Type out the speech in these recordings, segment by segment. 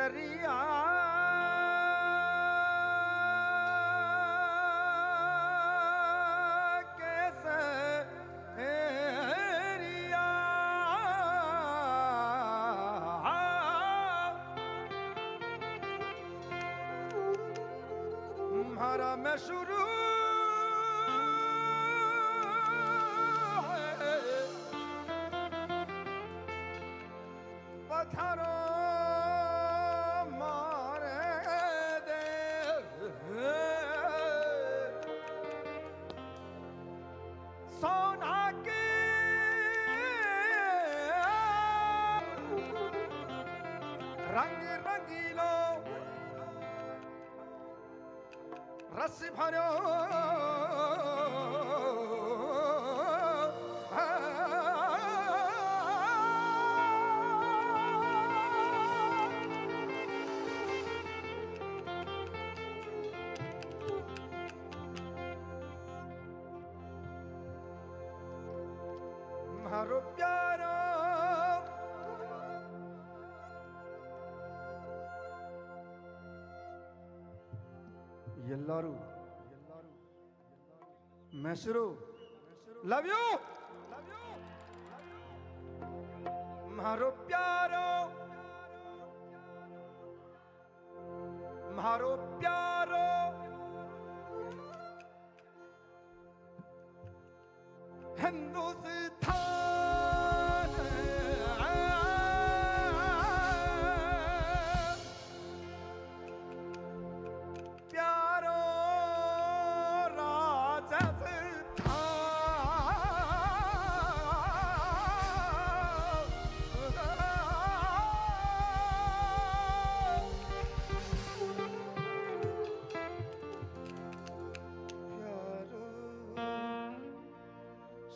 केसरिया केसरिया हमारा में शुरू पत्थरों सोना के रंग रंगीलो रस भरो मारो प्यारो ಎಲ್ಲರೂ ಮೆಸರು ಲವ್ ಯು मारो प्यारो मारो प्यारो हिंदुस्तान प्यारो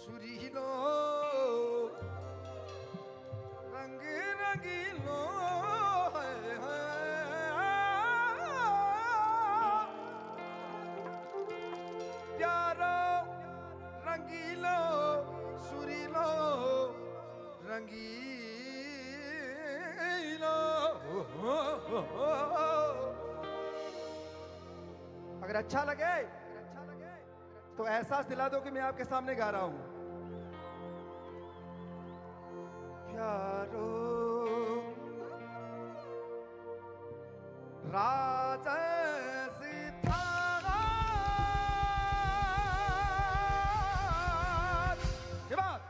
सुरीलो रंग रंगीलो प्यारो रंगीलो सुरीलो रंगीलो। अगर अच्छा लगे तो एहसास दिला दो कि मैं आपके सामने गा रहा हूं। प्यारो राजा सितारा ये बात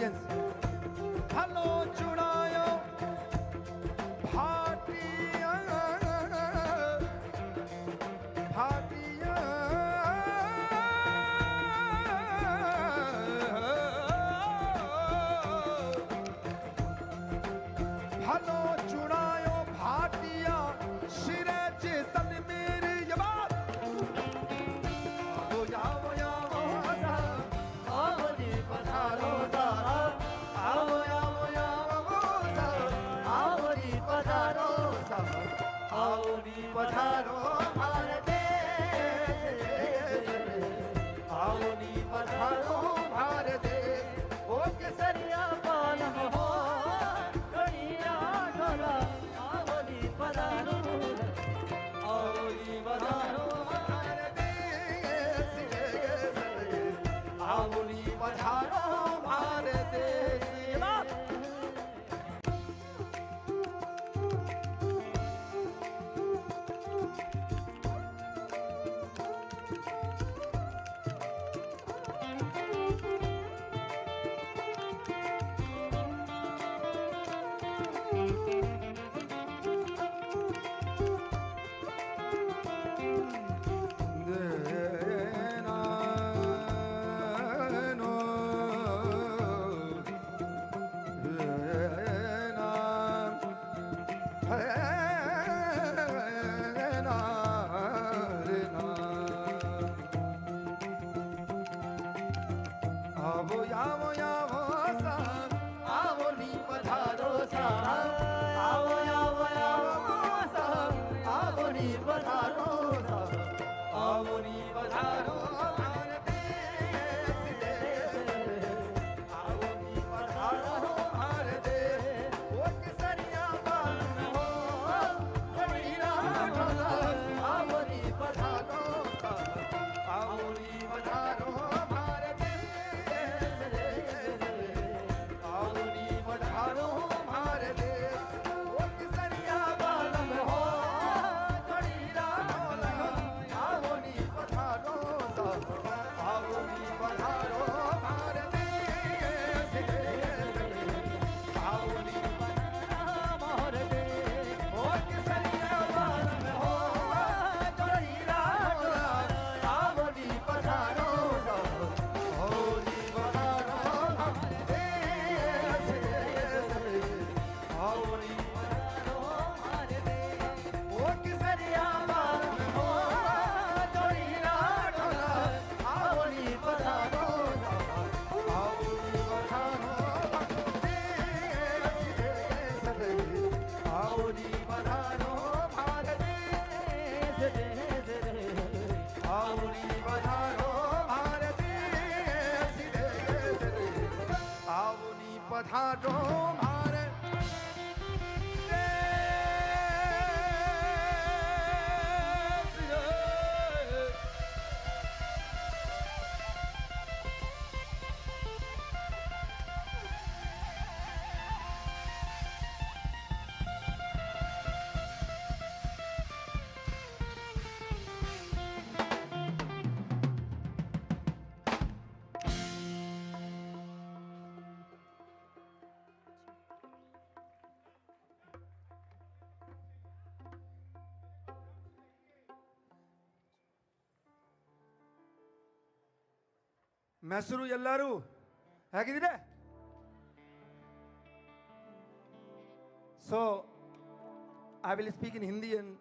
ऑडियंस हलो चुड़ायो भाटिया भाटिया हलो चुड़ायो भाटिया शिरे जिसल मेरी ये बात आओ जाओ जाओ आओ जी पधारो सारा आओ आओ आओ सारा आओ जी पधारो सारा आओ जी पधारो हमारे देश आओ जी पधारो हमारे देश ओ केसरिया पालम हो कड़िया ढोला आओ जी पधारो आओ जी पधारो हमारे देश आओ जी पधारो हमारे देश आवो यावो यावो सा आओ नी पधारो सारा आओ आओ आओ सा आओ नी पधारो सारा आओ नी पधारो हमारे देश आओ नी पधारो हमारे देश ओ केसरिया पालन हो कबीरा ढोला आओ नी पधारो सारा आओ नी पधारो हमारे देश आओ नी पधारो हमारे देश ओ केसरिया पालन हो कबीरा ढोला आओ नी पधारो सारा आओ नी पधारो हमारे देश आओ नी पधारो हमारे देश ओ केसरिया पालन हो कबीरा ढोला आओ नी पधारो सारा आओ नी पधारो हमारे देश आओ नी पधारो हमारे देश ओ केसरिया पालन हो कबीरा ढोला आओ नी पधारो सारा आओ नी पधारो हमारे देश आओ नी पधारो हमारे देश आओ नी पधारो हमारे देश आओ नी पधारो हमारे देश मैसरू यल्लारू है कि नहीं? So I will speak in Hindi and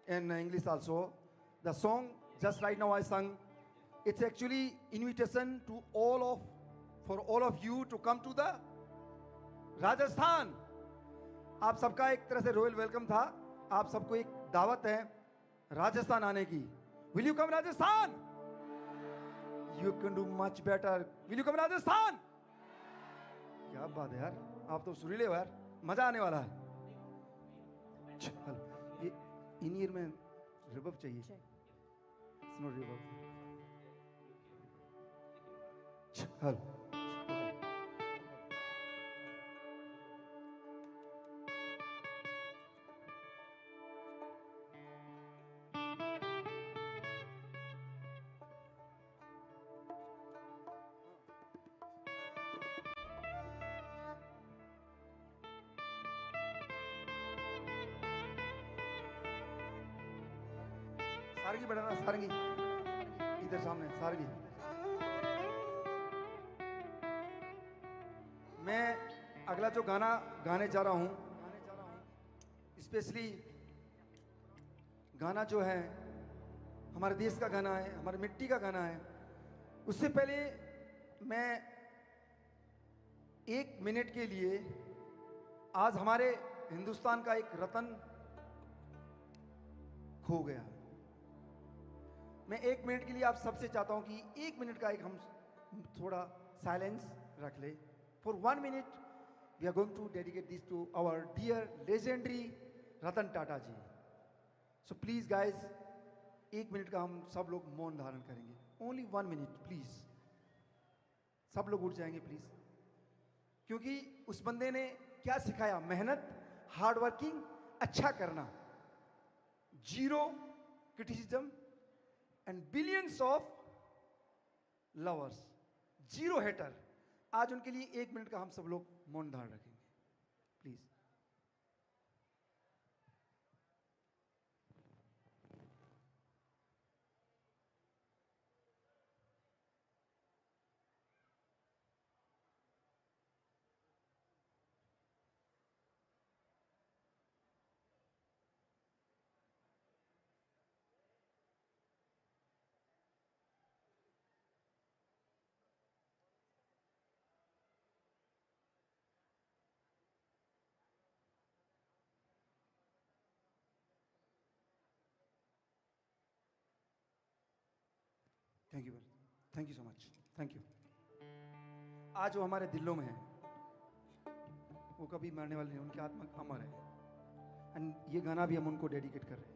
in English also. The song just right now I sung, it's actually invitation to for all of you to come to the Rajasthan. आप सबका एक तरह से रॉयल वेलकम था. आप सबको एक दावत है राजस्थान आने की. Will you come Rajasthan? You can do much better. Will you come Rajasthan? क्या बात है यार, आप तो सुरीले हो यार, मजा आने वाला है. चल, ये इन ईयर में रिवर्ब चाहिए. It's not reverb. चल. सारंगी बढ़ाना, सारंगी इधर सामने, सारंगी। मैं अगला जो गाना गाने जा रहा हूं, स्पेशली गाना जो है हमारे देश का गाना है, हमारी मिट्टी का गाना है। उससे पहले मैं 1 मिनट के लिए, आज हमारे हिंदुस्तान का एक रतन खो गया। मैं 1 मिनट के लिए आप सबसे चाहता हूं कि 1 मिनट का एक हम थोड़ा साइलेंस रख ले। For 1 minute we are going to dedicate this to our dear legendary Ratan Tata ji. So please guys, 1 minute का हम सब लोग मौन धारण करेंगे। Only 1 minute please. सब लोग उठ जाएंगे प्लीज, क्योंकि उस बंदे ने क्या सिखाया? मेहनत, हार्ड वर्किंग, अच्छा करना, zero criticism and billions of lovers, zero hater. आज उनके लिए 1 मिनट का हम सब लोग मौन धारण रखेंगे please. Thank you, thank you so much, thank you. आज वो हमारे दिलों में है, वो कभी मरने वाले नहीं, उनकी आत्मा अमर है। एंड ये गाना भी हम उनको डेडिकेट कर रहे हैं।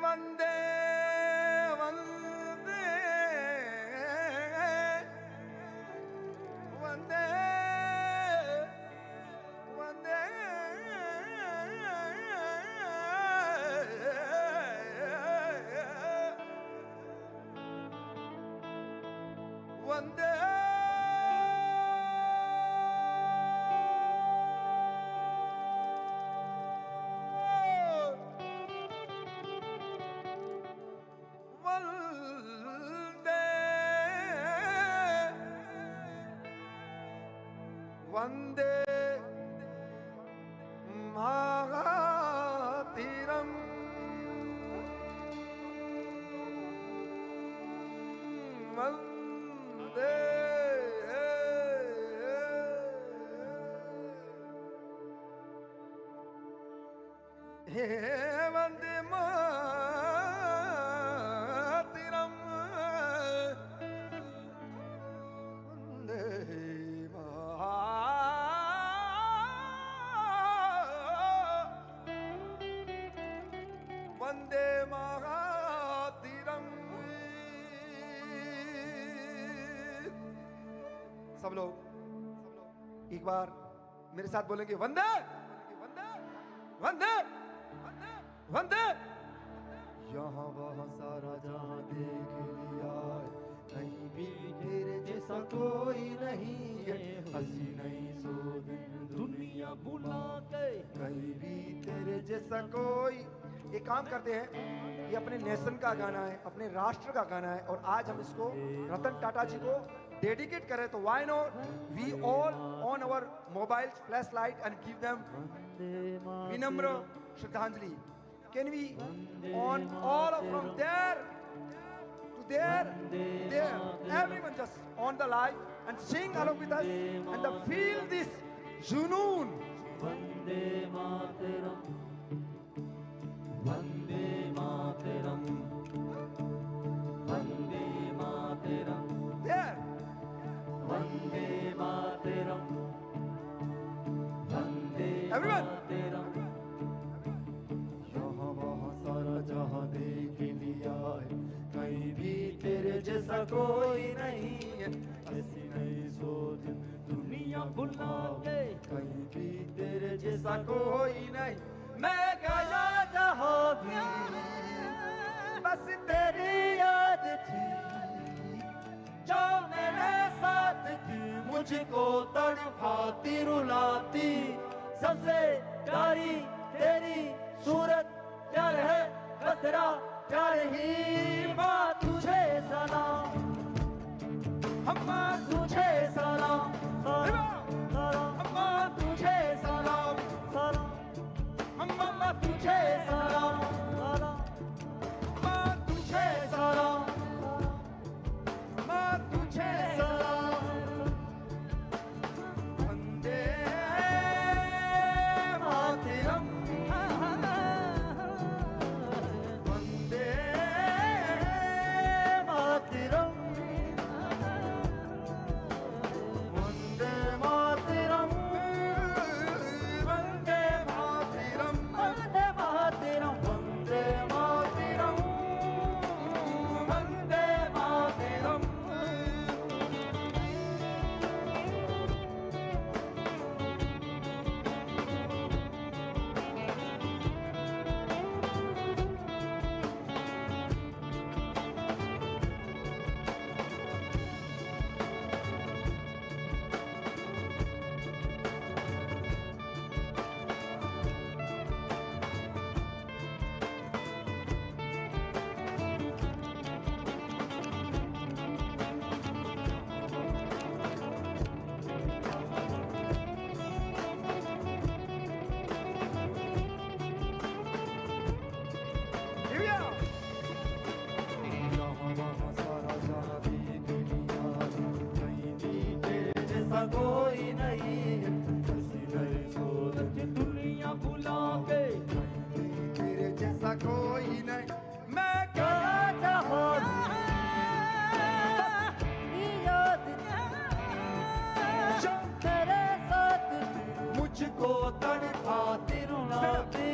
वंदे वंदे वंदे वंदे वंदे वंदे मातरम वंदे हे वंदे मातरम वंदे वंदे मातरम। सब लोग एक बार मेरे साथ बोलेंगे वंदे वंदे वंदे वंदे। यहाँ वहाँ सारा जहाँ देख लिया, कहीं भी तेरे जैसा कोई नहीं है। हंसी नहीं सो दिन दुनिया भुला के, कहीं भी तेरे जैसा कोई। ये काम करते हैं, ये अपने नेशन का गाना है, अपने राष्ट्र का गाना है, और आज हम इसको रतन टाटा जी को डेडिकेट करें तो why not we all on our mobiles flashlight and give them vinamra shraddhanjali. Can we on all of from there to there everyone just on the live and sing along with us and feel this junoon. Vande Mataram Vande Mataram Vande Mataram There Vande Mataram Vande Everyone. मातरम यहाँ वहाँ सारा जहाँ देख लिया है कहीं भी तेरे जैसा कोई नहीं है ऐसी नहीं सोच दुनिया भुला के कहीं भी तेरे जैसा कोई नहीं मैं गया जहाँ भी बस तेरी याद थी जो मेरे साथ थी मुझको तड़पाती रुलाती सबसे प्यारी तेरी सूरत प्यार है बस तेरा प्यार ही माँ तुझे सलाम अम्मा तुझे सलाम अम्मा तुझे सलाम अम्मा तुझे सलाम अम्मा तुझे सलाम अम्मा तुझे सलाम Vande Mataram Vande Mataram Vande Mataram Vande Mataram Vande Mataram Vande Mataram Vande Mataram here we are. यहाँ वहाँ सारा जहाँ देख लिया कहीं भी तेरे जैसा कोई नहीं है ऐसी नहीं सोच दुनिया भुला के कहीं भी तेरे जैसा कोई नहीं मैं गया जहाँ भी याद जो तेरे साथ मुझको तड़पाती रुलाती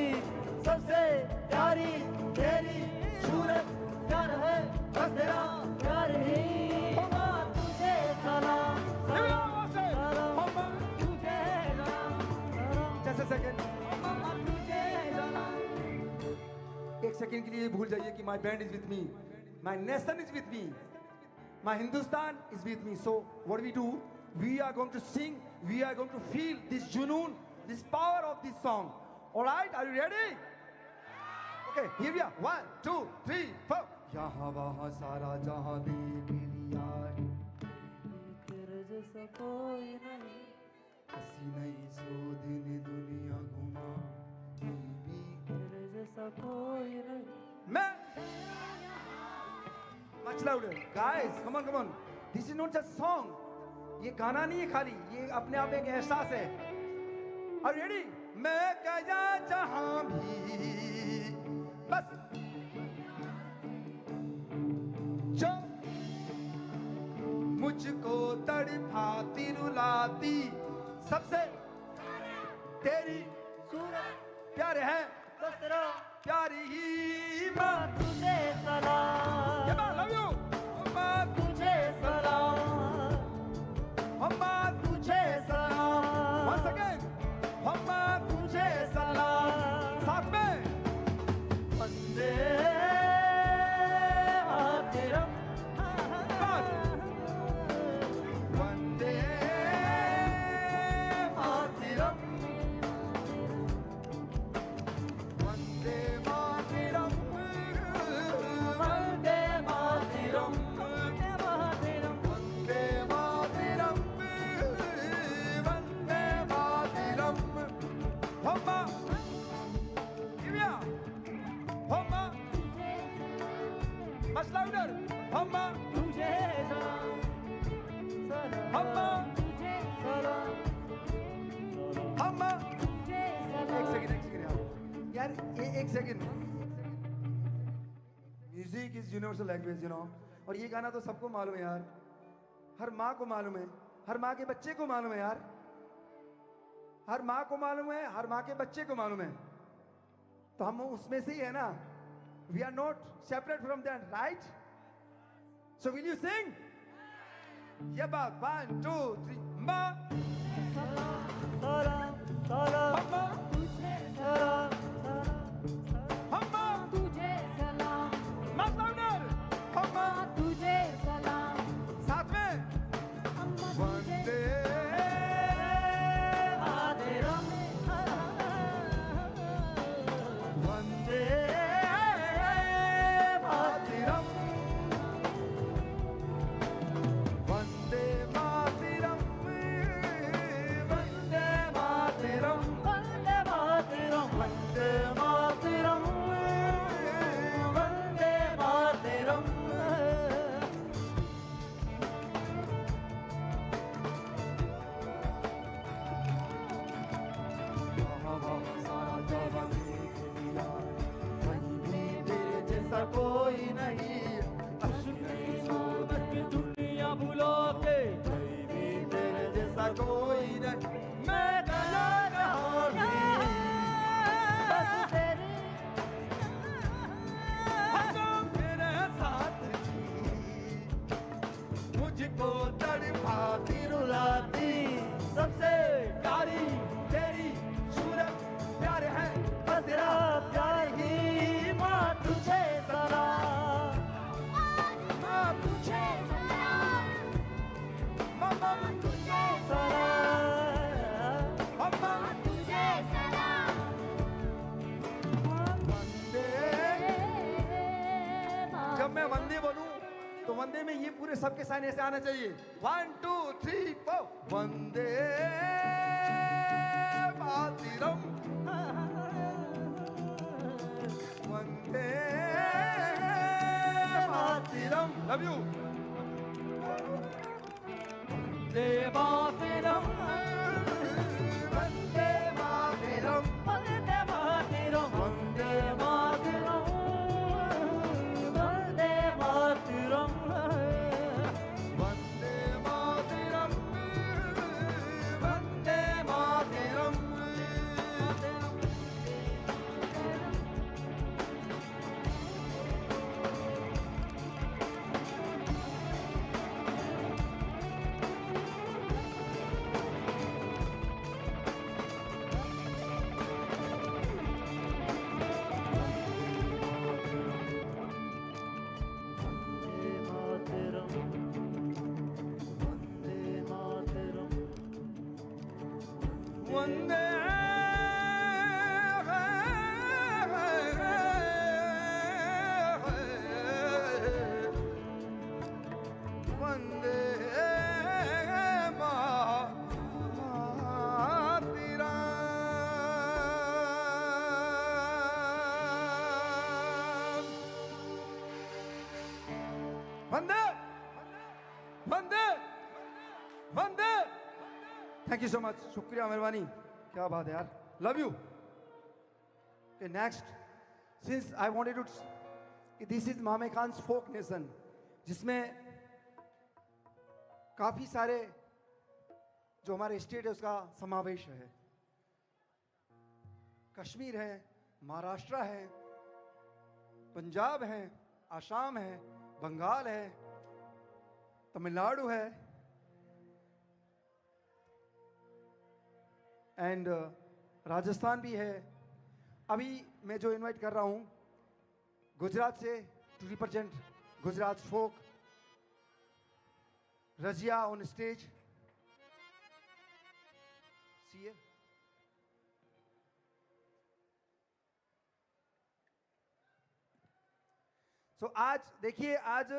सबसे प्यारी तेरी सूरत प्यार है बस तेरा प्यार ही माँ तुझे सलाम सलाम तुझे सलाम Just a second. माँ तुझे सलाम एक सेकंड के लिए भूल जाइए कि my band is with me, my nation is with me, my Hindustan is with me. So what we do? We are going to sing. We are going to feel this junoon, this power of this song. All right? Are you ready? Okay. Here we are. 1, 2, 3, 4. यहाँ वहाँ सारा जहाँ देख लिया है तेरे जैसा कोई नहीं ऐसी नहीं सो दिन दुनिया घुमा कहीं भी तेरे जैसा कोई नहीं Man. Much louder. Guys, come on, come on. This is not just song. ये गाना नहीं है खाली, ये अपने आप एक एहसास है. Are you ready? मैं गया जहाँ भी बस जो मुझको तड़पाती रुलाती सबसे तेरी सूरत प्यार है बस तेरा प्यार ही माँ तुझे सलाम ये माँ love you माँ तुझे सलाम माँ तुझे सलाम once again माँ तुझे सलाम साथ में वंदे मातरम बस वंदे मातरम वंदे मातरम वंदे तुझे सलाम हम तुझे सलाम एक सेकंड यार एक second music is universal language you know और ये गाना तो सबको मालूम है यार हर माँ को मालूम है हर माँ के बच्चे को मालूम है यार हर माँ को मालूम है हर माँ के बच्चे को मालूम है तो हम उसमें से ही है ना we are not separate from that right so will you sing ये बात 1 2 3 माँ सलाम सलाम तुझे सलाम हम तुझे सलाम हम तुझे सलाम साथ में अम्मा वंदे मातरम वंदे मातरम वंदे मातरम वंदे मातरम वंदे मातरम वंदे मातरम वंदे मातरम तेरे जैसा कोई नहीं दुनिया भुला के तेरे जैसा कोई नहीं मैं गया कहाँ भी बस तेरे हम तेरे साथ मुझको तड़पाती रुलाती सबसे प्यारी तेरी सूरत प्यार है बस तेरा प्यार ही माँ तुझे सलाम माँ तुझे सलाम मम्मा तुझे सलाम मम्मा तुझे सलाम वंदे जब मैं वंदे बोलूं तो वंदे में ये पूरे सबके साइन ऐसे आना चाहिए 1 2 3 4 वंदे मातरम वंदे Mataram love you Vande Mataram Vande Mataram Vande Mataram Vande Mataram Vande Mataram Vande Mataram Vande Mataram Vande Vande Vande Vande Vande thank you so much शुक्रिया मेहरबानी क्या बात है यार love you next since I wanted to this is Mame Khan's folk nation जिसमें काफी सारे जो हमारे स्टेट है उसका समावेश है कश्मीर है महाराष्ट्र है पंजाब है आसाम है बंगाल है तमिलनाडु है एंड राजस्थान भी है अभी मैं जो इनवाइट कर रहा हूं गुजरात से टू रिप्रेजेंट गुजरात फोक रजिया ऑन स्टेज सी सो आज देखिए आज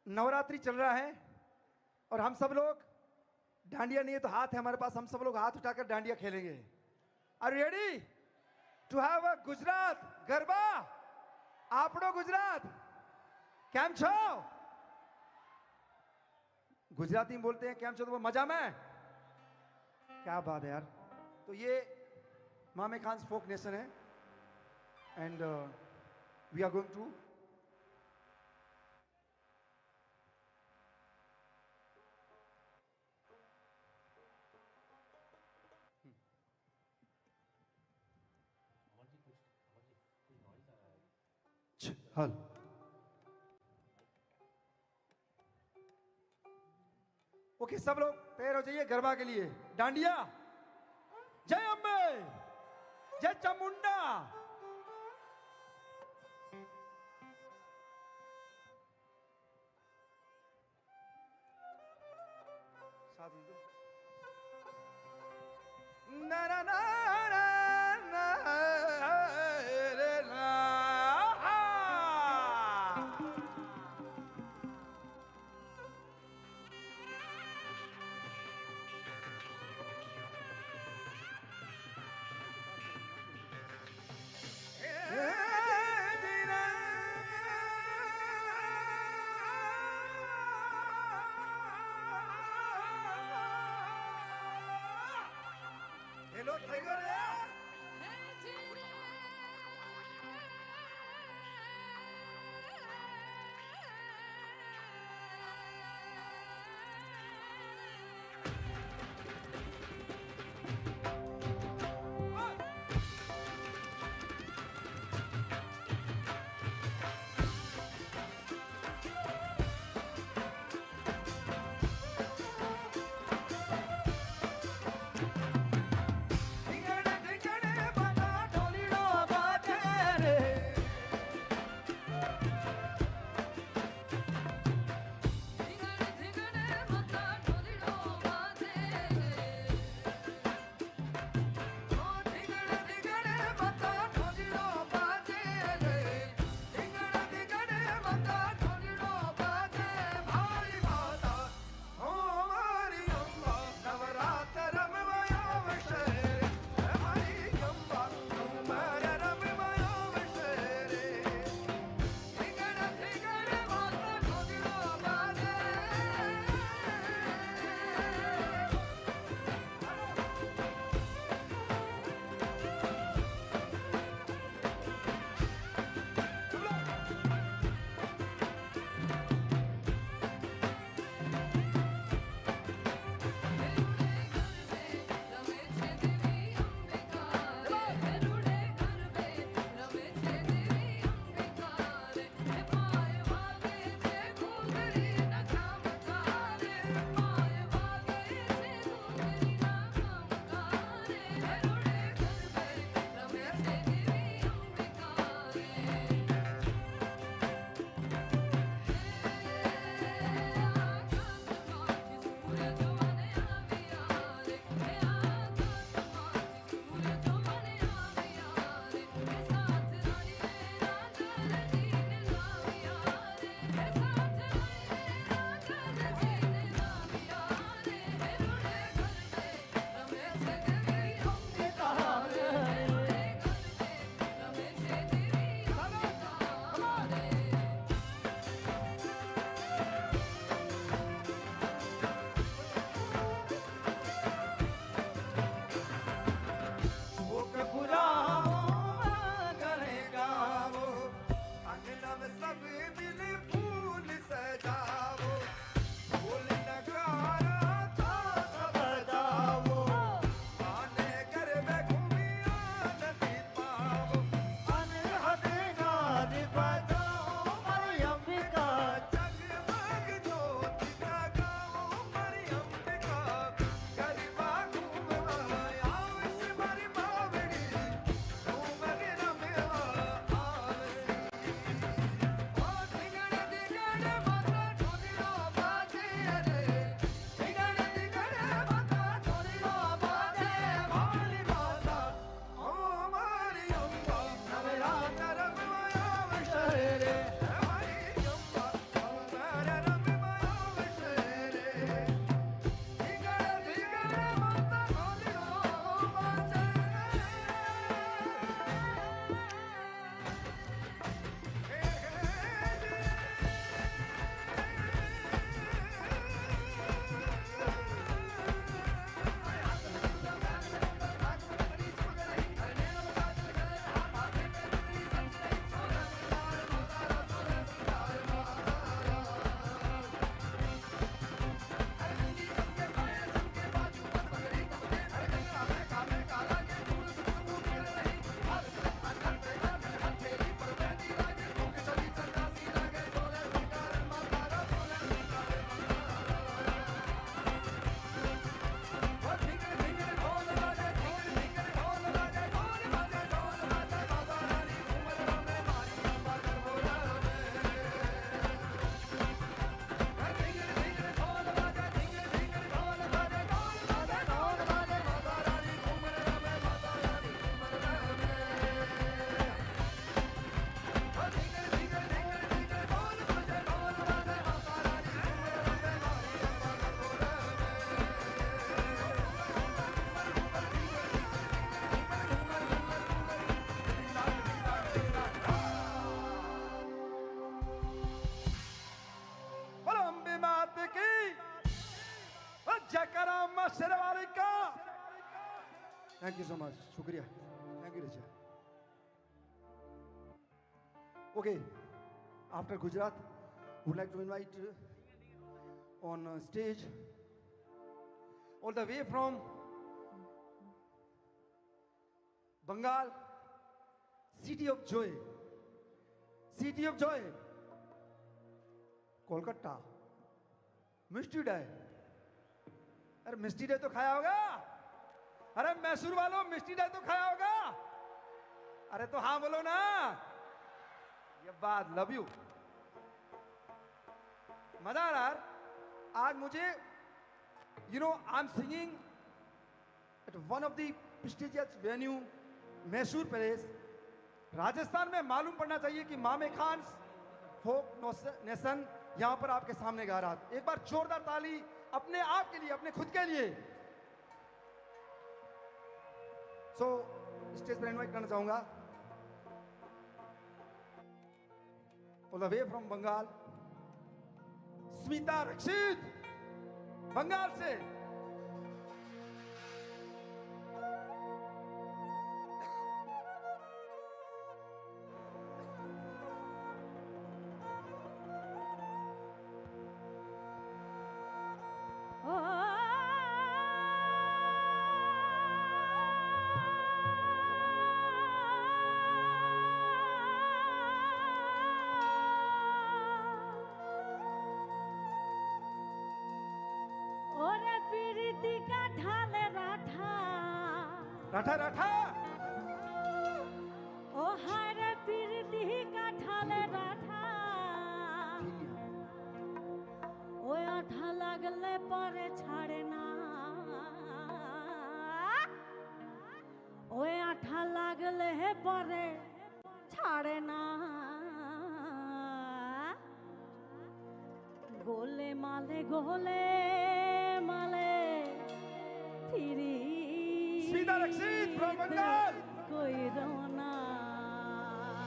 नवरात्रि चल रहा है और हम सब लोग डांडिया नहीं है तो हाथ है हमारे पास हम सब लोग हाथ उठाकर डांडिया खेलेंगे are you ready to have a Gujarat garba આપણો ગુજરાત કેમ છો गुजराती में बोलते हैं केम छो तो मजा में, क्या बात है यार। तो ये मामे खान फोक नेशन है and we are going to hull. Okay सब लोग तैयार हो जाइए गरबा के लिए। डांडिया, जय अम्बे, जय चामुंडा। साथ में दो। ना ना ना ना ना रे ना। हेलो टाइगर है। King Thank you so much. Shukriya. Thank you, Richa. Okay, after Gujarat, would like to invite on stage all the way from Bengal, city of joy, Kolkata, Mishti day. अरे मिष्टी day तो खाया होगा. अरे मैसूर वालों मिष्टी day तो खाया होगा. अरे तो हाँ बोलो ना. ये बात लव यू. मजा आ रहा है. आज मुझे I am singing at one of the prestigious venue Mysore palace. Rajasthan में मालूम पड़ना चाहिए कि मामे खान फोक नेशन यहां पर आपके सामने गा रहा था. एक बार जोरदार ताली अपने आप के लिए, अपने खुद के लिए. सो स्टेज पर इनवाइट करना चाहूंगा all the way from Bengal, Smita Rakshit, Bengal से. राठा राठा ओ हरे पीरती का ठाले राठा ओ आठा लगले पर छाड़े ना ओ आठा लगले पर छाड़े ना गोले माले फिरी स्मिता रक्षित फ्रॉम बंगाल. कोई रोना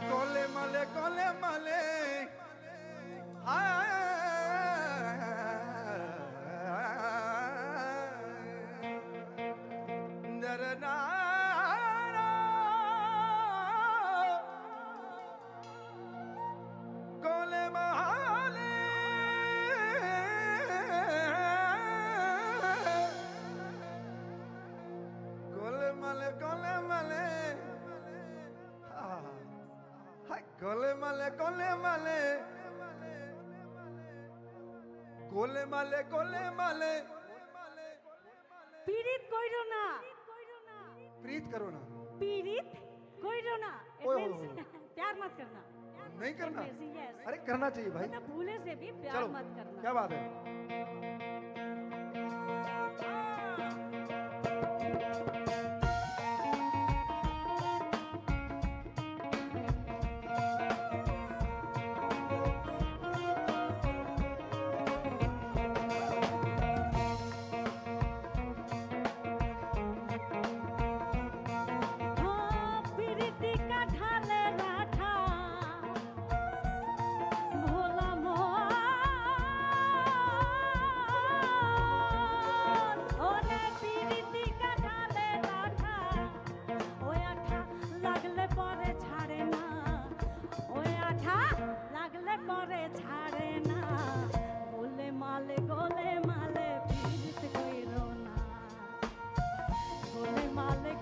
कोले मले दरना कोले महाले कोले मले कोले माले पीड़ित कोई रोना प्रीत करो ना. पीड़ित कोई रोना ओए It means प्यार मत करना. नहीं करना. It means yes. अरे करना चाहिए भाई. मतलब भूले से भी प्यार चलो मत करना. क्या बात है. हाँ, पीड़िती का ढाले राठा भोला मोहन. ओरे पीड़िती का ढाले राठा ओए आठा लगले परे छाड़े ना. ओए आठा लगले परे छाड़े ना. गोले माले पीड़ित कोई रोना. गोले माले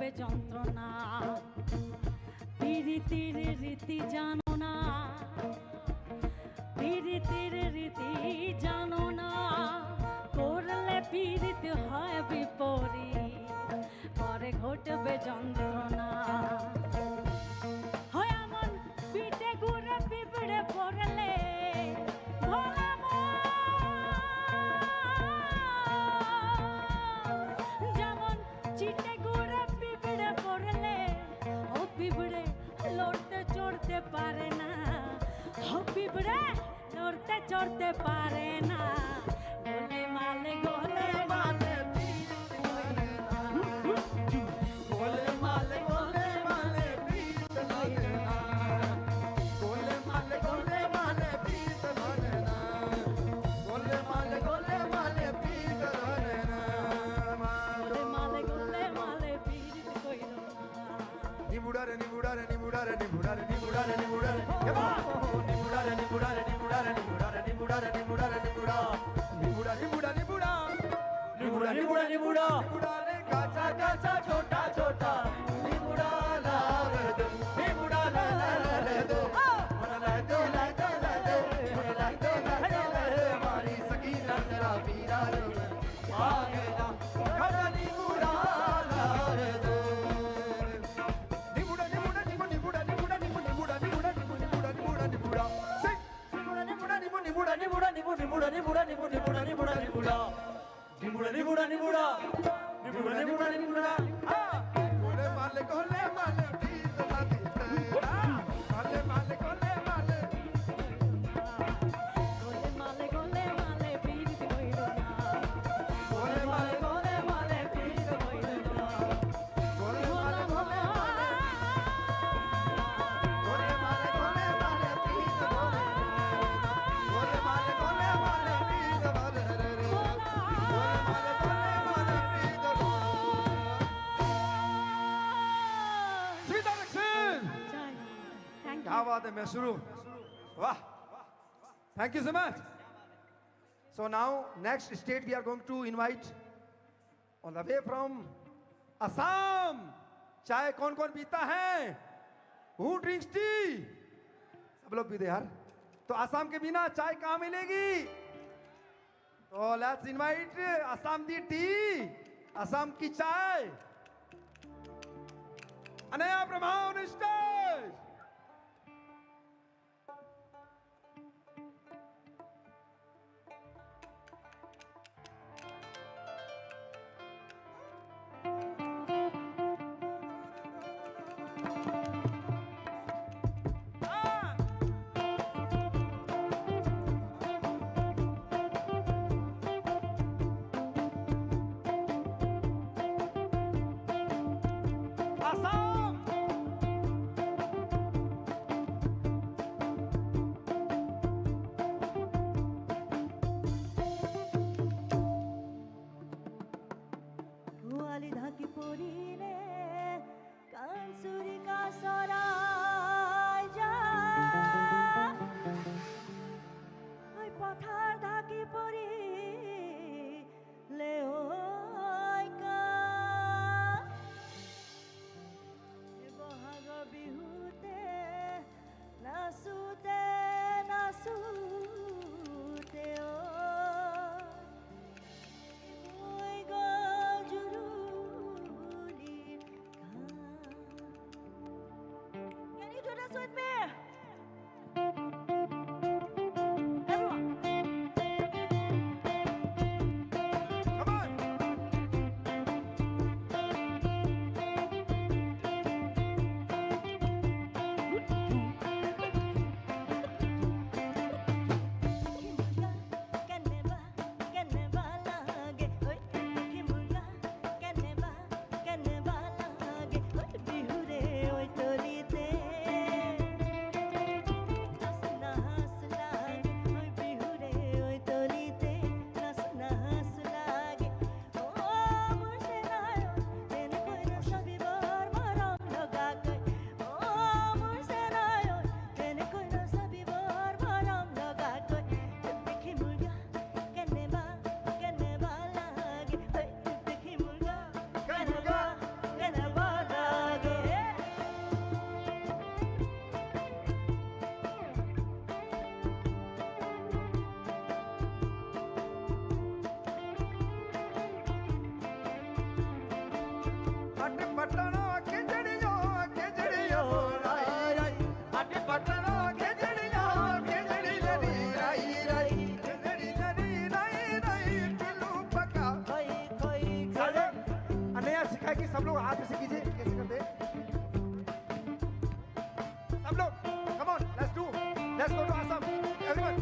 ঘটবে যন্ত্রণা পিরিতির রীতি জানো না পিরিতির রীতি জানো না করলে পিরিত হয় বিপরীত পরে ঘটবে যন্ত্রণা হয় এমন পিঠে ঘুরে পিঁপড়ে পড়লে ভোলা যেমন চিটে ঘুরে পিঁপড়ে পড়লে ও পিঁপড়ে লড়তে চড়তে পারে না ও পিঁপড়ে লড়তে চড়তে পারে না গোলে মালে গোলে মালে গোলে মালে গোলে মালে প্রীত লাগে না গোলে মালে গোলে মালে প্রীত লাগে না গোলে মালে গোলে মালে প্রীত লাগে না গোলে মালে গোলে মালে পীড়িত কইরো না নিবুড়ারে নিবুড়ারে নিবুড়ারে নিবুড়ারে নিবুড়ারে নিবুড়ারে নিবুড়ারে নিবুড়ারে নিবুড়ারে নিবুড়ারে নিবুড়ারে নিবুড়ারে নিবুড়া নিবুড়া নিবুড়া নিবুড়া নিবুড়া নিবুড়া নিবুড়া নিবুড়ারে काचा काचा छोटा छोटा निबुड़ा ला दो निबुड़ा ला दो मना ला दो ला दो ला दो मना ला दो ला दो ला दो हमारी सकीना तेरा पीरा रो आ गया खाना निबुड़ा ला दो निबुड़ा निबुड़ा निबुड़ा निबुड़ा निबुड़ा निबुड़ा निबुड़ा निबुड़ा निबुड़ा सिंग निबुड़ा निबुड़ा निबुड़ा निबुड़ा निबुड़ा निबुड़ा निबुड़ा निबुड़ा निबुड़ा निबुड़ा निबुड़ा निबुड़ा निबुड़ा निबुड़ा निबुड़ा निबुड़ा गोले माले गोले माले प्रीत लागे गोले माले गोले माले গোলে মালে গোলে মালে পীড়িত কইরো না गोले माले गोले माले पीर कोई ना गोले माले गोले माले गोले माले गोले माले प्रीत गोले गोले माले गोले माले प्रीत गोले गोले माले गोले माले प्रीत सीधा दक्षिण थैंक क्या बात है मैं शुरू वाह thank you so much so now next state we are going to invite on the way from Assam चाय कौन कौन पीता है who drinks tea सब लोग पीते यार तो असम के बिना चाय कहाँ मिलेगी तो let's invite Assam the tea Assam की चाय अनया ब्रह्मा on stage Assam! हुआली धाकी पोरीले कांसुरी का सराय जा ওই পথার ধাকি পরি লে ওই কা বহাগ বিহুতে নাচুতে নাচুতে ওই গজরুলির ঘাম Can you do this with me? Everyone. Come on! सब लोग हाथ ऐसे कीजिए, कैसे करते हैं सब लोग, come on, let's go to Assam everyone.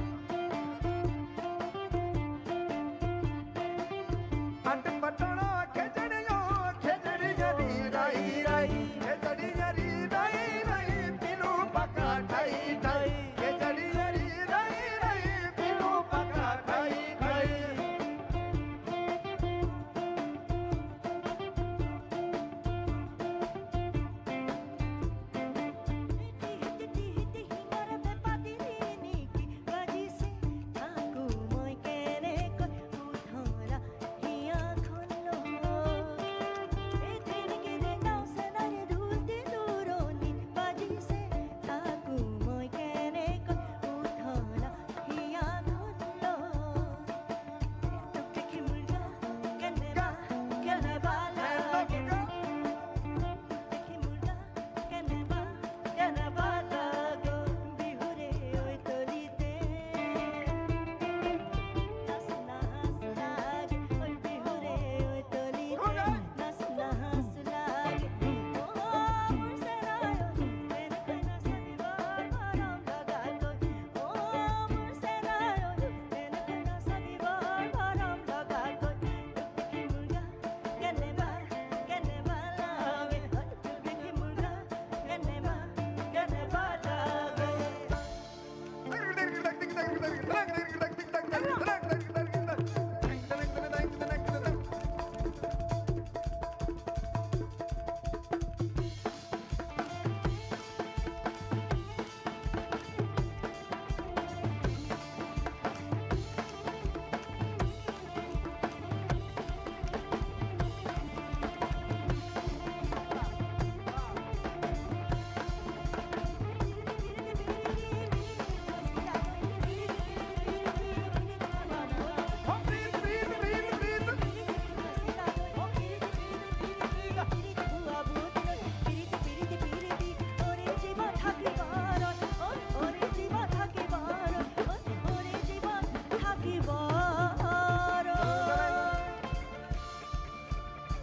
अटपटना खेजड़ियो खेजड़ी जरी राई राई, खेजड़ी जरी राई राई, पिलू पका ठाई ठाई, खेजड़ी जरी राई राई, पिलू पका ठाई ठाई।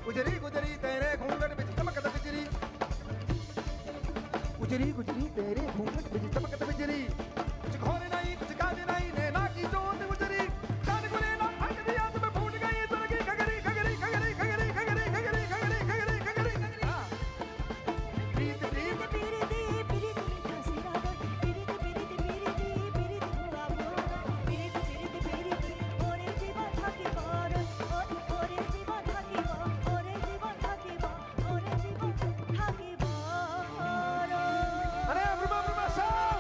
गुजरी गुजरी तेरे घूंघट बिच चमकत बिजली, गुजरी गुजरी तेरे घूंघट बिच चमकत बिजली, कुछ खोने नहीं कुछ काजे नहीं, नैना की जोत गुजरी, कान खुले ना फट दिया तुम्हें फूट गई सरगी खगरी खगरी खगरी खगरी खगरी खगरी खगरी खगरी खगरी खगरी। प्रीत प्रीत अरे ब्रह्मा ब्रह्मा साहब,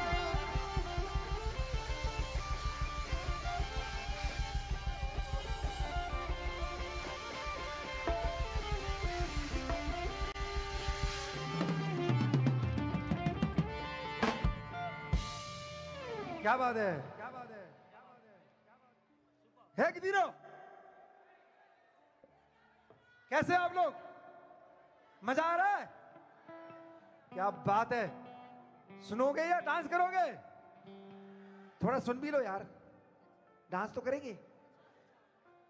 क्या बात है, क्या बात है कि दिनो, कैसे आप लोग, मजा आ रहा है, क्या बात है, सुनोगे या डांस करोगे? थोड़ा सुन भी लो यार, डांस तो करेंगे।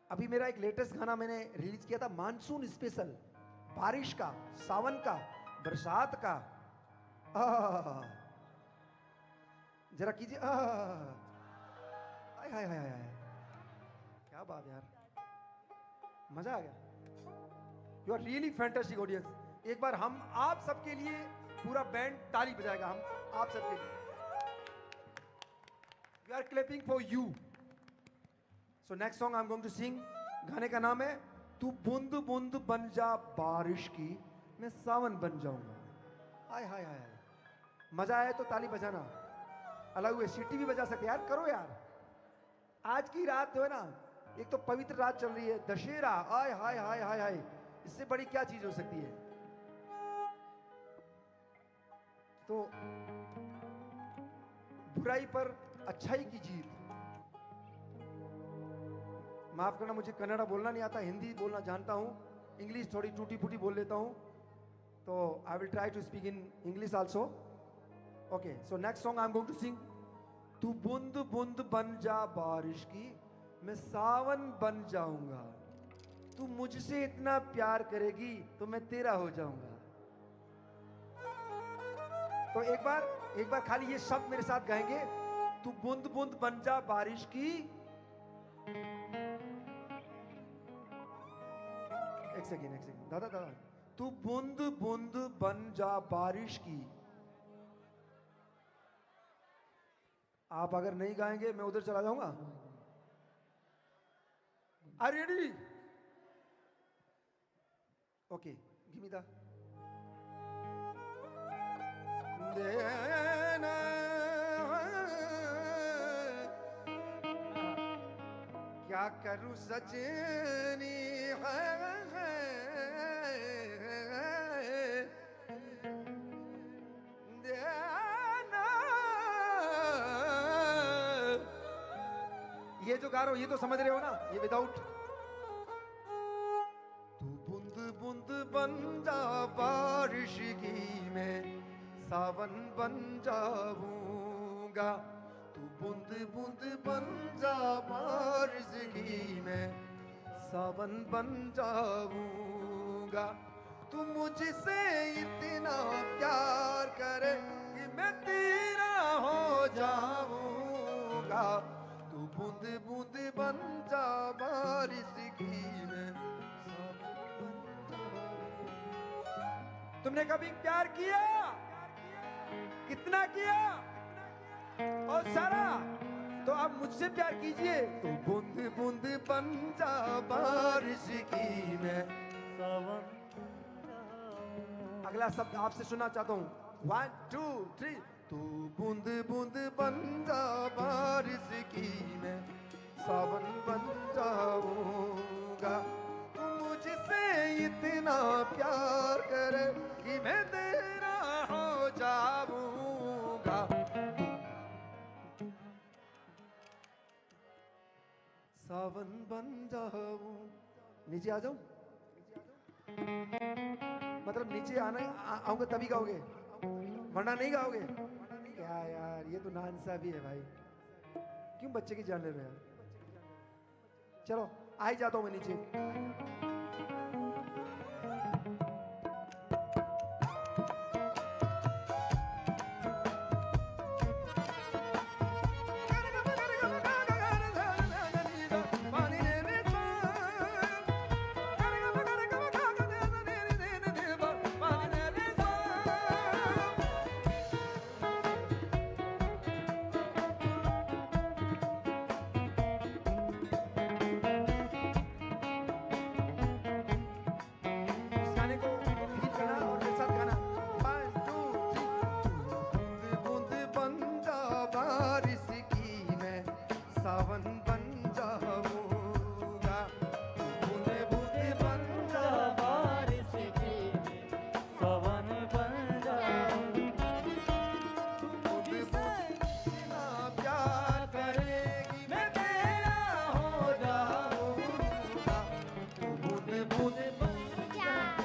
अभी मेरा एक लेटेस्ट गाना मैंने रिलीज किया था, मानसून स्पेशल, बारिश का, सावन का, बरसात का। जरा कीजिए, हाय हाय हाय हाय, क्या बात है यार, मजा आ गया। You are really fantastic audience. एक बार हम आप सबके लिए पूरा बैंड ताली बजाएगा, हम आप सबके लिए। We are clapping for you. So next song I am going to sing, गाने का नाम है तू बूंद बूंद बन जा बारिश की, मैं सावन बन जाऊंगा। हाय हाय हाय, मजा आए तो ताली बजाना, अलग हुए सीटी भी बजा सकते यार, करो यार। आज की रात जो है ना, एक तो पवित्र रात चल रही है, दशहरा, हाय हाय हाय हाय हाय, इससे बड़ी क्या चीज हो सकती है। तो बुराई पर अच्छाई की जीत। माफ करना, मुझे कन्नड़ा बोलना नहीं आता, हिंदी बोलना जानता हूं, इंग्लिश थोड़ी टूटी फूटी बोल लेता हूं, तो I will try to speak in English also. Okay, so next song I am going to sing, तू बूंद बूंद बन जा बारिश की, मैं सावन बन जाऊंगा। तू मुझसे इतना प्यार करेगी तो मैं तेरा हो जाऊंगा। तो एक बार खाली ये शब्द मेरे साथ गाएंगे। तू बूंद बूंद बन जा बारिश की। एक सेकेंड दादा दादा, तू बूंद बूंद बन जा बारिश की। आप अगर नहीं गाएंगे मैं उधर चला जाऊंगा। Are you ready? Okay, give me the क्या करूं सजनी ये जो गा रहा हूं ये तो समझ रहे हो ना, ये विदाउट। तू बूंद बूंद बन जा बारिश की, मैं सावन बन जाऊंगा। तू बूंद बूंद बन जा बारिश की, मैं सावन बन जाऊंगा। तू मुझसे इतना प्यार करे कि मैं तेरा हो जाऊंगा। तू बूंद बूंद बन जा बारिश की, मैं सावन बन जाऊंगा। तुमने कभी प्यार किया? कितना किया? और सारा? तो आप मुझसे प्यार कीजिए। तू बूंद बूंद बन जा बारिश की, मैं सावन। अगला शब्द आपसे सुनना चाहता हूँ। 1 2 3। तू बूंद बूंद बन जा बारिश की, मैं सावन बन जाऊंगा। तू मुझसे इतना प्यार करे कि मैं तेरा हो जाऊंगा। सावन बन जाऊं। नीचे आ जाऊं? मतलब नीचे आऊंगा तभी गाओगे, वरना नहीं गाओगे क्या? यार ये तो नाइंसाफी है भाई। क्यों बच्चे की जान ले रहे हैं? चलो आ ही जाता हूं मैं नीचे।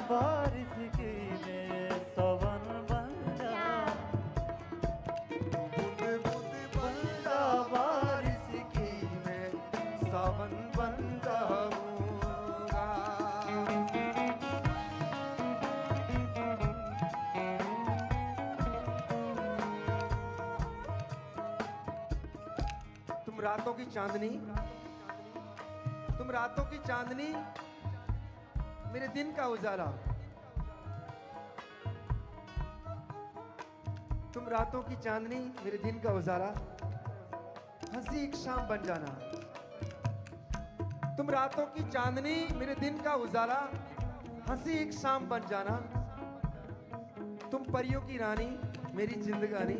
बारिश की मैं सावन बन जा। बूंद बूंद बन जा बारिश की, मैं सावन बन जाऊंगा। तुम रातों की चांदनी, तुम रातों की चांदनी, मेरे दिन का उजाला। तुम रातों की चांदनी, मेरे दिन का उजाला। हंसी एक शाम बन जाना। तुम रातों की चांदनी, मेरे दिन का उजाला। हंसी एक शाम बन जाना। तुम परियों की रानी, मेरी जिंदगानी।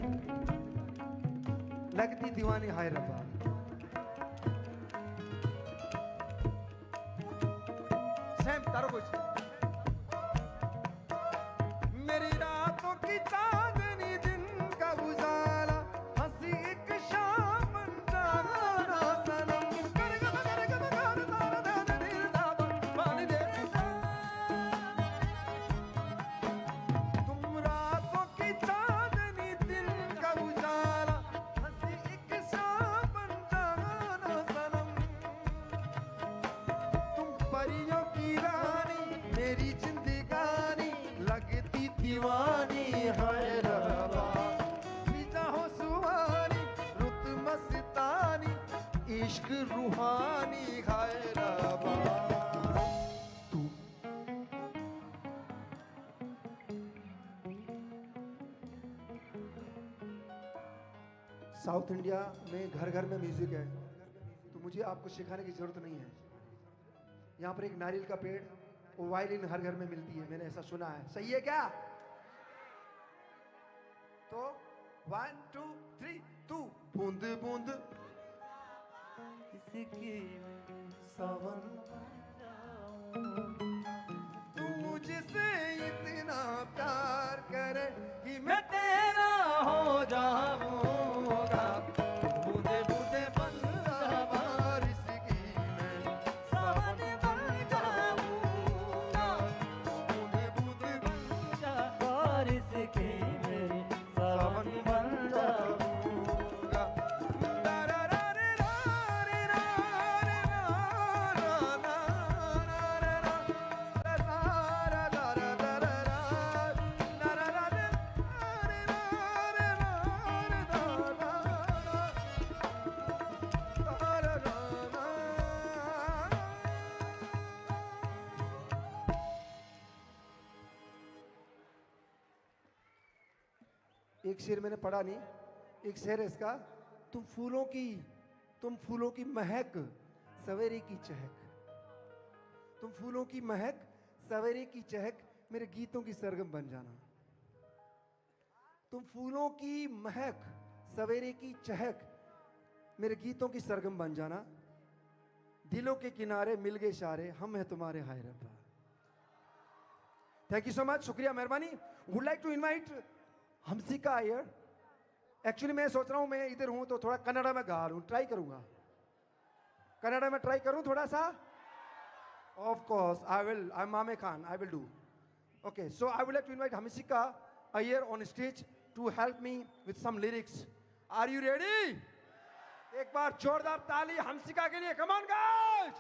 लगती दीवानी हाय रब्बा। सैम तारो कुछ। मेरी रातों की चांदनी, दिन का उजाला। हंसी एक शाम बन जाना सनम। तुम रातों की चांदनी, दिन का उजाला। हंसी एक शाम बन जाना सनम। तुम परियों की इश्क रूहानी हैदराबाद तू साउथ इंडिया में घर घर में म्यूजिक है, तो मुझे आपको सिखाने की जरूरत नहीं है। यहाँ पर एक नारियल का पेड़ और वायलिन हर घर में मिलती है, मैंने ऐसा सुना है, सही है क्या? तो 1 2 3 तू बूंद बूंद इसकी सावन तू मुझसे इतना प्यार करे कि मैं मैं तेरा हो जाऊंगा, बूंदे बूंदे बन बारिश की मैं सावन बन जाऊंगा, बूंदे बूंदे बारिश की मेरी सावन बन जाऊंगा। एक शेर मैंने पढ़ा नहीं, एक शेर है इसका, तुम फूलों की महक सवेरे की चहक, तुम फूलों की महक सवेरे की चहक मेरे गीतों की सरगम बन जाना। तुम फूलों की महक सवेरे की चहक मेरे गीतों की सरगम बन जाना। दिलों के किनारे मिल गए इशारे, हम हैं तुम्हारे हाय रब्बा। थैंक यू सो मच, शुक्रिया, मेहरबानी। Would like to invite Hamsika here. Actually मैं सोच रहा हूं, मैं इधर हूं तो थोड़ा कन्नड़ा में गा लूं, ट्राई करूंगा, कन्नड़ा में ट्राई करूं थोड़ा सा। Of course I will, I am Mame Khan, I will do. Okay, so I would like to invite Hamsika here on stage to help me with some lyrics. Are you ready? एक बार जोरदार ताली हमसिका के लिए, कम ऑन गाइस।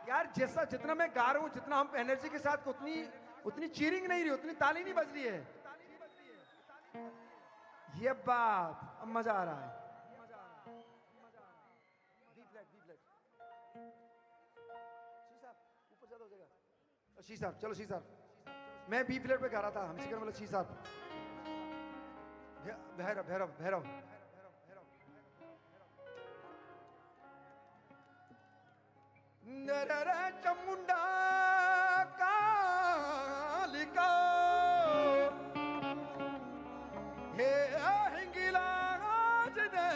यार जैसा जितना मैं गा रहा हूं, जितना हम एनर्जी के साथ, उतनी चीरिंग नहीं रही, उतनी ताली नहीं बज रही है। ये बात, अब मजा आ रहा है। ऊपर ज्यादा हो जाएगा। शी साहब, चलो शी साहब, मैं बी फ्लैट पे गा रहा था, हमसिका मतलब शी साहब। भैरव भैरव भैरव नररा चमुंडा कालिका हे हिंगिला जने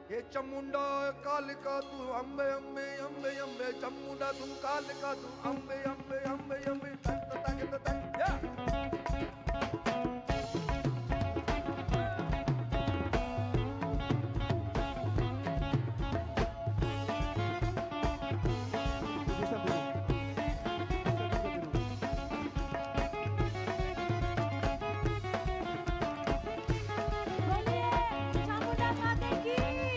हे चमुंडा कालिका तू अम्बे अम्बे अम्बे अम्बे, चमुंडा तू कालिका तू अम्बे अम्बे अम्बे अम्बे, तक तक तक या। बोलिए चामुंडा माता की जय।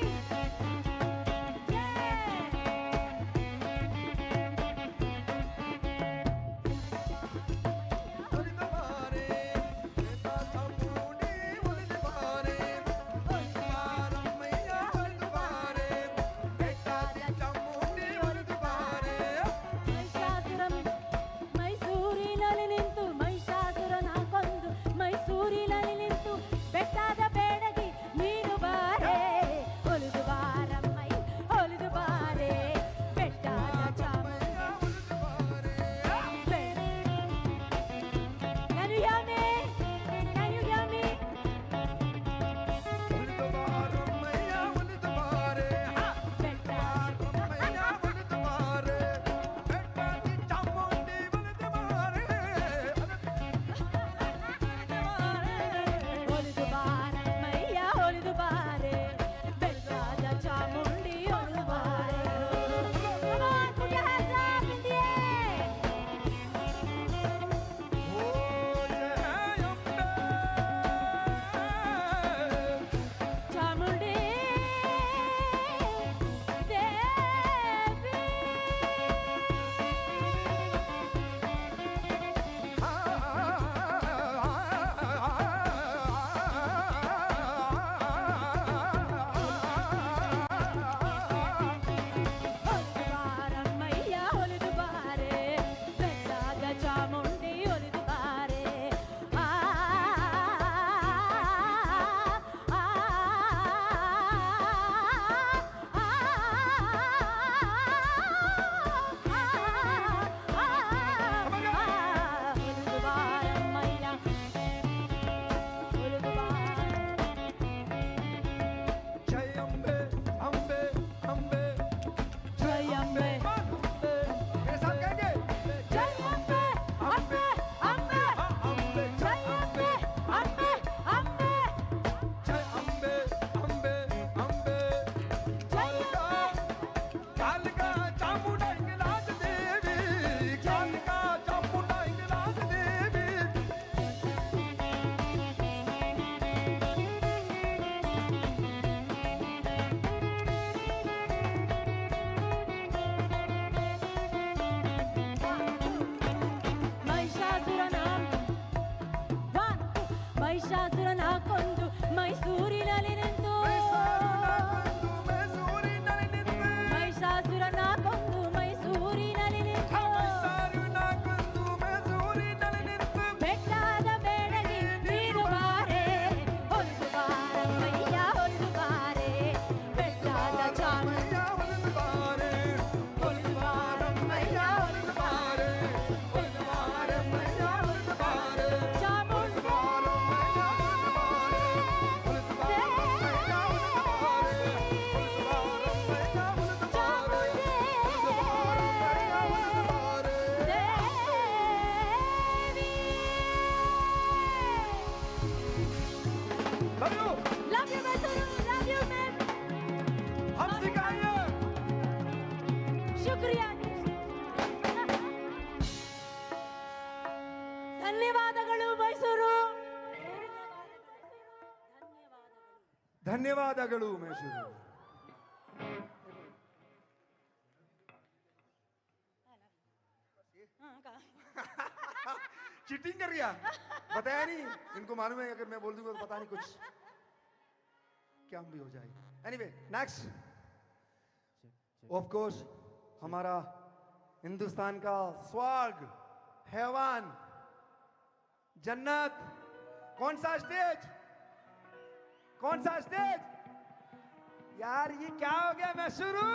ಮಹಿಷಾಸುರನ ಕೊಂದು ಮೈಸೂರಿನಲ್ಲಿ ನಿಂತು ಮಹಿಷಾಸುರನ ಕೊಂದು ಮೈಸೂರಿನಲ್ಲಿ ನಿಂತು ಬೆಟ್ಟದ ಬೇಡಗಿ ನೀರು ಬಾರೆ ಹೊಲಿದು ಬಾರಮ್ಮಯ್ಯ ಹೊಲಿದು ಬಾರೆ ಬೆಟ್ಟದ ಚಾಮುಂಡಿ ಹೊಲಿದು ಬಾರಮ್ಮಯ್ಯ ಹೊಲಿದು ಬಾರೆ Chamundi Love you, Mysuru. Love you, ma'am. शुक्रिया ಧನ್ಯವಾದಗಳು ಮೈಸೂರು ಧನ್ಯವಾದಗಳು ಮೈಸೂರು चीटिंग कर गया बताया नहीं इनको मालूम है अगर मैं बोल दूंगा तो पता नहीं कुछ क्या भी हो जाएगा एनीवे नेक्स्ट ऑफ कोर्स हमारा हिंदुस्तान का स्वाग हैवान जन्नत कौन सा स्टेज यार ये क्या हो गया मैं शुरू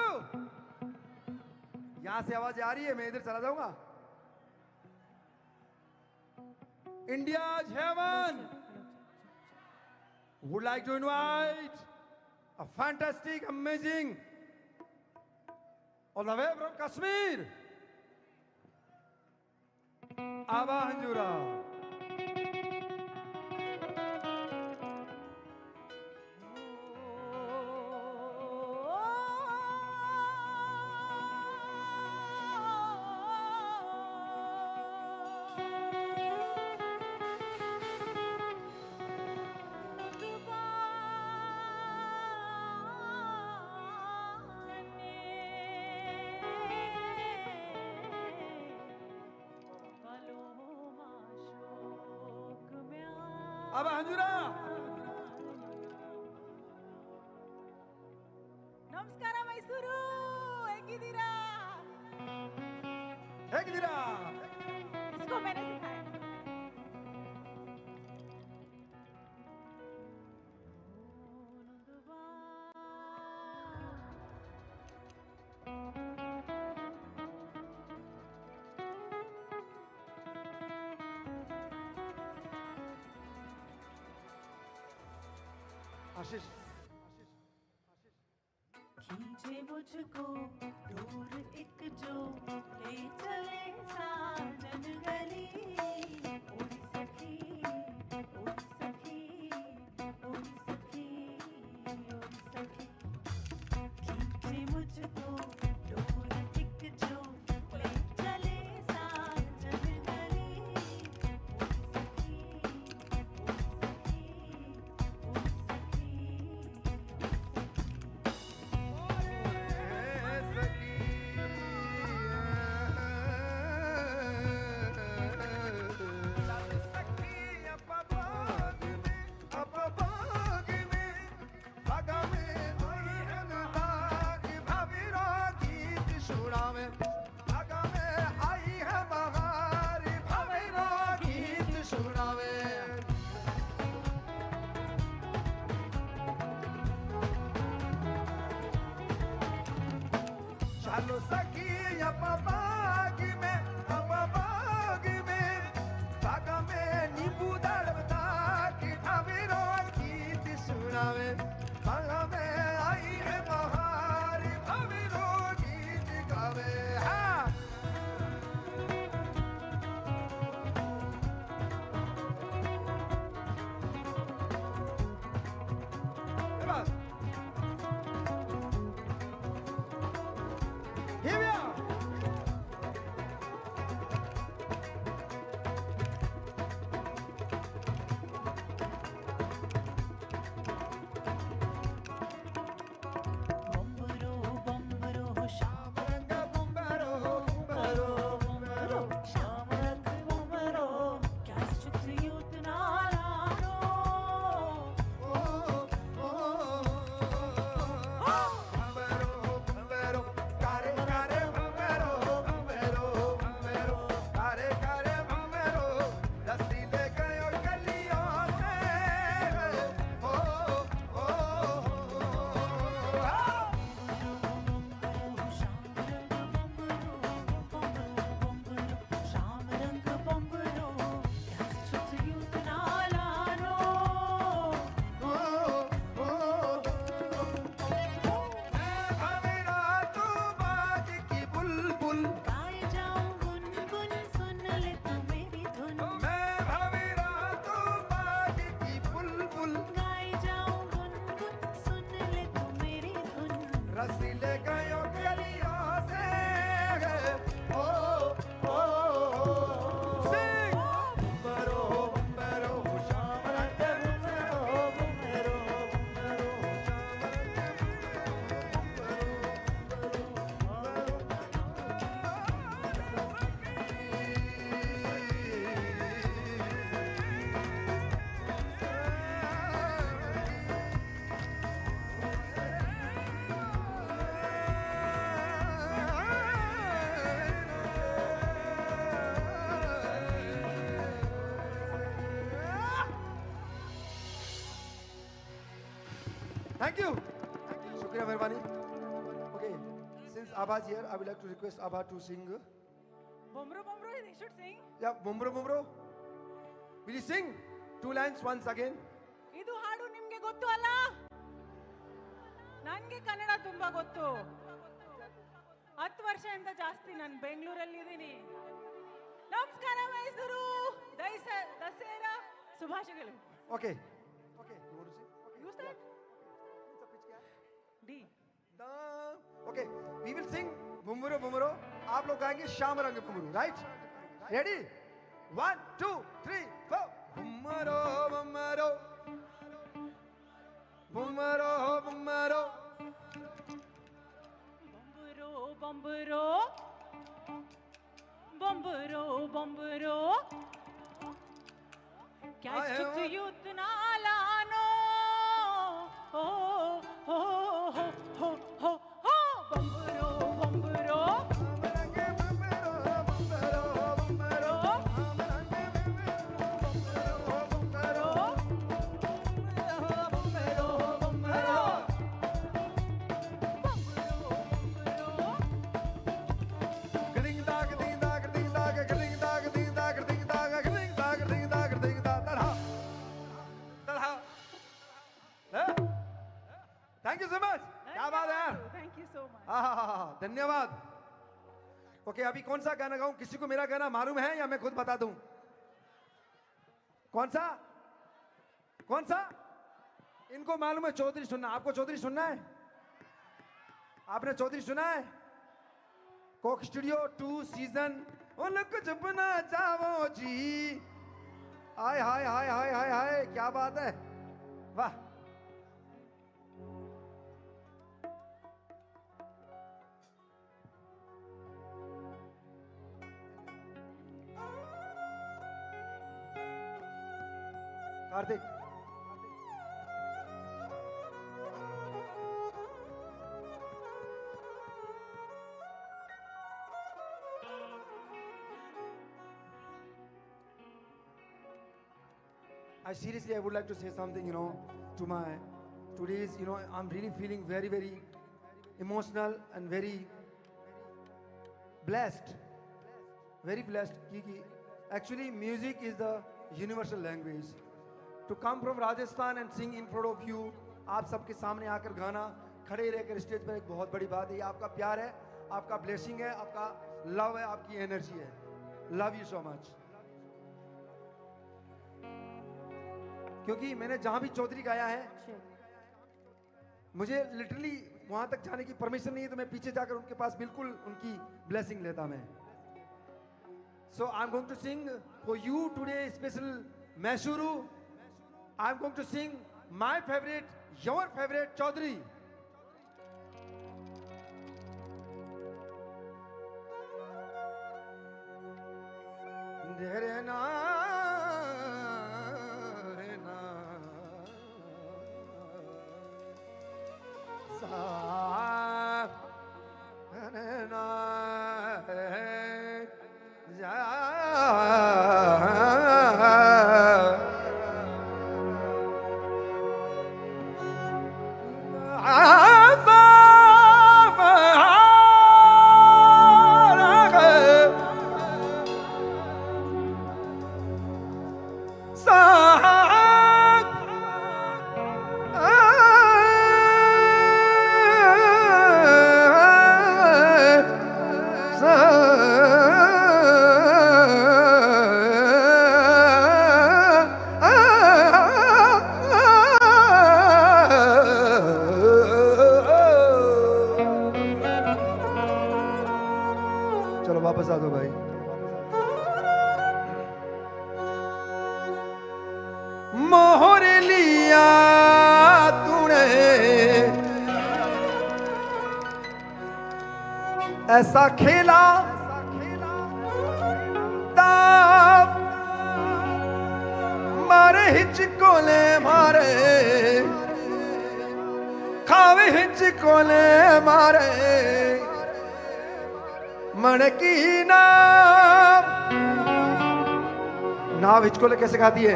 यहां से आवाज आ रही है मैं इधर चला जाऊंगा India's heaven would like to invite a fantastic, amazing, all the way from Kashmir, Aba Hanjura. Aba Hanjura. ನಮಸ್ಕಾರ ಮೈಸೂರು ಹೇಗಿದ್ದೀರಾ इसको मैंने सिखाया आशीष खींचे मुझको दूर एक जो ले चले साजन गली ओरी सखी ओरी सखी ओरी सखी ओरी सखी खींचे मुझको दूर एक जो ले चले साजन गली ओरी सखी ओरी सखी ओरी सखी Chalo sakiya papagi me baga me nibu dalvta ki thaviro geet sunave baga me aayi hai bahari thaviro geet gaave ha bas Here we are. बम्बरो बम्बरो Shyam रंग बुंबरो बुंबरो बम्बरो श्याम रंग बम्बरो क्या चित्रियुत नारानो Thank you. Shukriya, Mehrbani. Okay, since Abha is here, I would like to request Abha to sing. Bombro, Bombro, they should sing. Yeah, Bumbro Bumbro. Will you sing 2 lines once again? ಇದು ಹಾಡು ನಿಮ್ಗೆ ಗೊತ್ತು ಅಲ್ಲ? ನನಗೆ ಕನ್ನಡ ತುಂಬಾ ಗೊತ್ತು. 10 ವರ್ಷದಿಂದ ಜಾಸ್ತಿ ನಾನು ಬೆಂಗಳೂರಲ್ಲಿ ಇದ್ದೀನಿ. ನಮಸ್ಕಾರ ಮೈಸೂರು. ದಸರಾ ಶುಭಾಶಯಗಳು. Okay. Okay. You want to sing? Okay. You start. D. Da. Okay. We will sing Bumbro Bumbro. आप लोग गाएंगे श्याम रंग घुंघरू. Right? Ready? 1, 2, 3, 4. Bumbro Bumbro. Bumbro Bumbro. Bombro, Bombro, Bombro. Catch to youth nalano. Oh, oh, oh, oh, oh, oh. Bombro, Bombro. Thank you so much. क्या बात है यार. Thank you so much. धन्यवाद. ओके, अभी कौन सा गाना गाऊं? किसी को मेरा गाना मालूम है या मैं खुद बता दूं? कौन सा? कौन सा? इनको मालूम है चौधरी सुनना. आपको चौधरी सुनना है? आपने चौधरी सुना है? Coke studio 2 season. ओ लोग जब ना जाओ जी. हाय हाय हाय हाय हाय हाय, क्या बात है. वाह. Kartik. I would like to say something, to my today's, I'm really feeling very, very emotional and very blessed. Very blessed. Actually, music is the universal language. To come from Rajasthan and sing in front of you, आप सबके सामने आकर गाना, खड़े रहकर stage पर एक बहुत बड़ी बात है. ये आपका प्यार है, आपका ब्लेसिंग है, आपका लव है, आपकी एनर्जी है. Love you so much. क्योंकि मैंने जहां भी चौधरी गाया है, मुझे लिटरली वहां तक जाने की परमिशन नहीं है, तो मैं पीछे जाकर उनके पास बिल्कुल उनकी ब्लेसिंग लेता मैं. So I'm going to sing for you today special Mysuru. I'm going to sing my favorite, your favorite Chaudhary. चलो वापस आ दो भाई. मोहर लिया तूने ऐसा खेला दाव मारे हिचकोले मारे खावे हिचकोले मारे मन की नाव हिचकोले कैसे खाती है?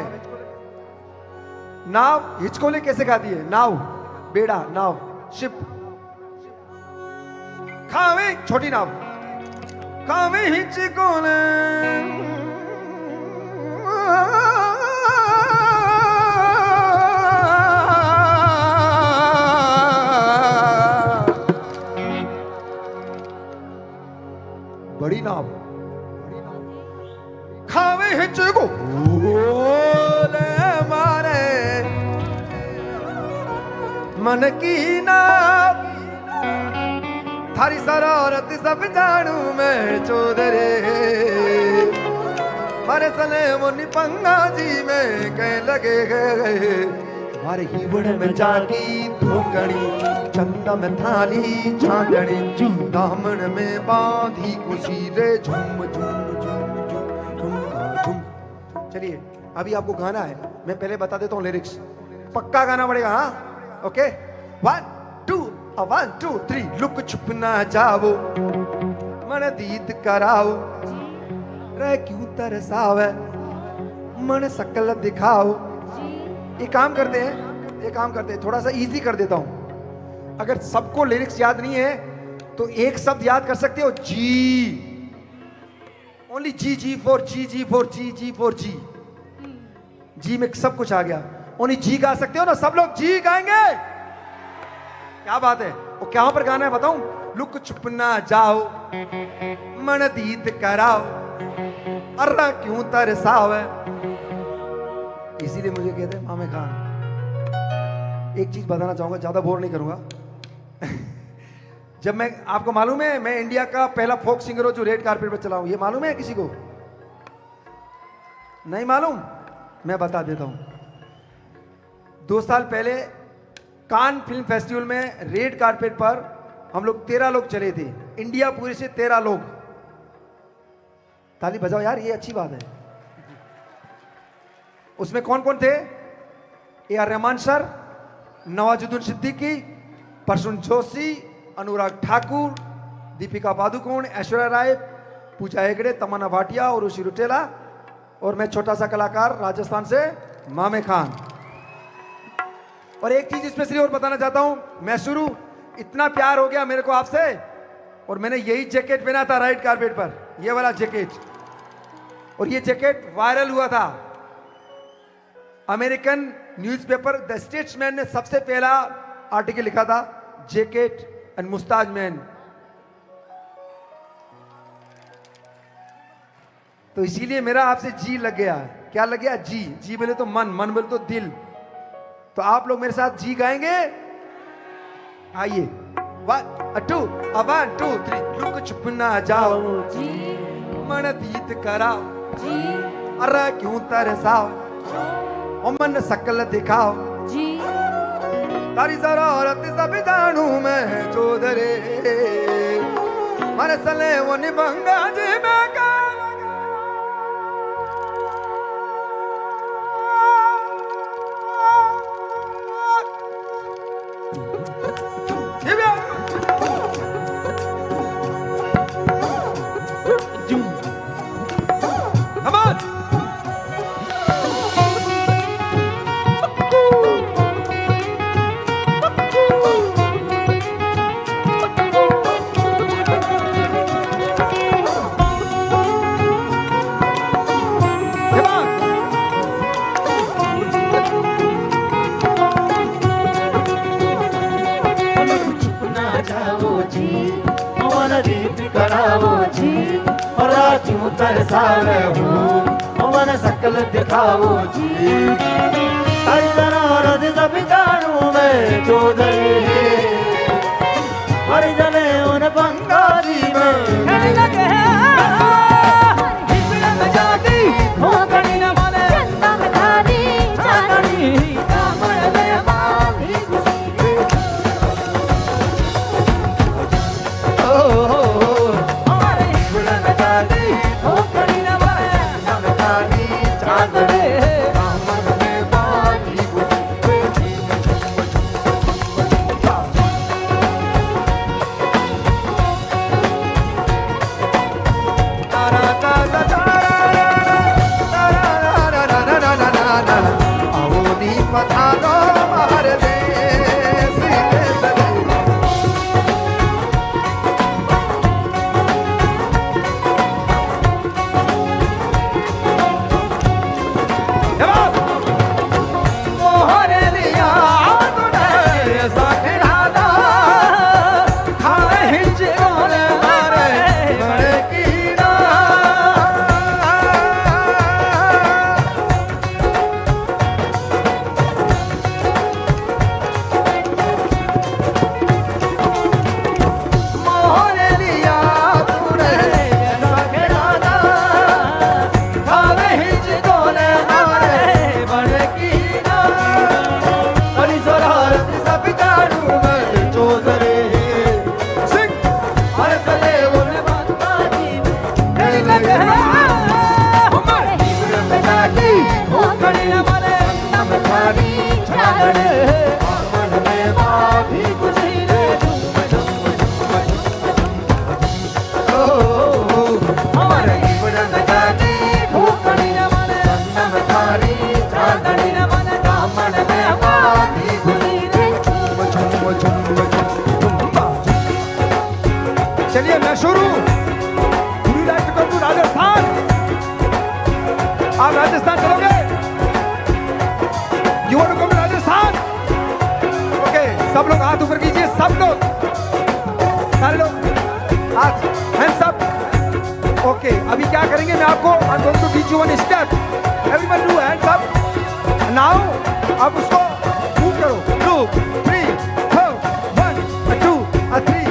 नाव हिचकोले कैसे खाती है? नाव बेड़ा, नाव, शिप। खावे छोटी नाव, खावे हिचकोले बड़ी नाव, खावे हिचको ले मारे मन की नाव, थारी शरारत सब जानू मैं चौधरी, मारे सले मुनि पंगा जी में कह लगे गए, मारे हीवड़ में जागी धोकड़ी, चंदा में थाली चांदनी, दामन में बांधी खुशी रे झूम झूम झूम झूम झूम। चलिए अभी आपको गाना है, मैं पहले बता देता हूँ लिरिक्स, पक्का गाना पड़ेगा, हाँ? ओके 1 2 1 2 3। लुक छुप ना जाओ, मन दीद कराओ, रे क्यों तरसावे, मन शकल दिखाओ। ये काम करते हैं, थोड़ा सा इजी कर देता हूं। अगर सबको लिरिक्स याद नहीं है तो एक शब्द याद कर सकते हो, जी। ओनली जी, जी फॉर जी, जी फॉर जी, जी फॉर जी। जी में सब कुछ आ गया। ओनली जी गा सकते हो ना, सब लोग जी गाएंगे, क्या बात है। वो क्या पर गाना है बताऊं? लुक छुप ना जाओ, मन दीद कराओ, अर्रा क्यों तरसावे। इसीलिए मुझे कहते हैं मामे खान। एक चीज बताना चाहूंगा, ज्यादा बोर नहीं करूंगा। जब मैं, आपको मालूम है मैं इंडिया का पहला फोक सिंगर हूं जो रेड कारपेट पर चला हूं, ये मालूम है किसी को? नहीं मालूम? मैं बता देता हूं। 2 साल पहले कान फिल्म फेस्टिवल में रेड कारपेट पर हम लोग 13 लोग चले थे, इंडिया पूरे से 13 लोग। ताली बजाओ यार, ये अच्छी बात है। उसमें कौन कौन थे? A.R. रहमान सर, नवाजुद्दीन सिद्दीकी, प्रसून जोशी, अनुराग ठाकुर, दीपिका पादुकोण, ऐश्वर्या राय, पूजा हेगड़े, तमन्ना भाटिया और ऋषि रुटेला, और मैं छोटा सा कलाकार राजस्थान से मामे खान। और एक चीज स्पेशली और बताना चाहता हूं, मैं शुरू, इतना प्यार हो गया मेरे को आपसे, और मैंने यही जैकेट पहना था रेड कारपेट पर, ये वाला जैकेट, और ये जैकेट वायरल हुआ था। अमेरिकन न्यूज़पेपर द स्टेट्समैन ने सबसे पहला आर्टिकल लिखा था, जैकेट एंड मुस्ताज मैन। तो इसीलिए मेरा आपसे जी लग गया। क्या लग गया? जी। जी बोले तो मन, मन बोले तो दिल। तो आप लोग मेरे साथ जी गाएंगे? आइए 1 2 3। लुक छुप ना जाओ, मन दीद कराओ, अर्रा क्यों तरसाओ, ओ मन शकल दिखाओ, तारी शरारत सब जानू मैं चौधरी, मन सले वो निभंगा जी में का। तरसावे हो, मन शकल दिखाओ जी, तारी शरारत सब जानू मैं चौधरी, मर जले उन बंगाली में कहने लगे हिजड़ा में जाती हो कड़ी न माने, चंदा में थाली चांदनी, दामन में बांधी खुशी के। ओ हमारे हिजड़ा में जाती हो कड़ी न माने, चंदा में थाली चांदनी, दामन में भूखड़ी मारे नम थारी चादर आंगन में बाधी गुजरी रे हमारे जीवन गाती भूखड़ी मारे नम थारी चादर आंगन में बाधी गुजरी रे चलिए मैं शुरू राजस्थान। आप राजस्थान चलोगे? You want to come to Rajasthan? Okay, सब लोग हाथ ऊपर कीजिए, सब लोग, सारे लोग हाथ, हैंड्स अप। ओके, अभी क्या करेंगे मैं आपको I am going to teach you one step. Everyone do hands up. Now आप उसको मूव करो। 2 3 4 1 2 3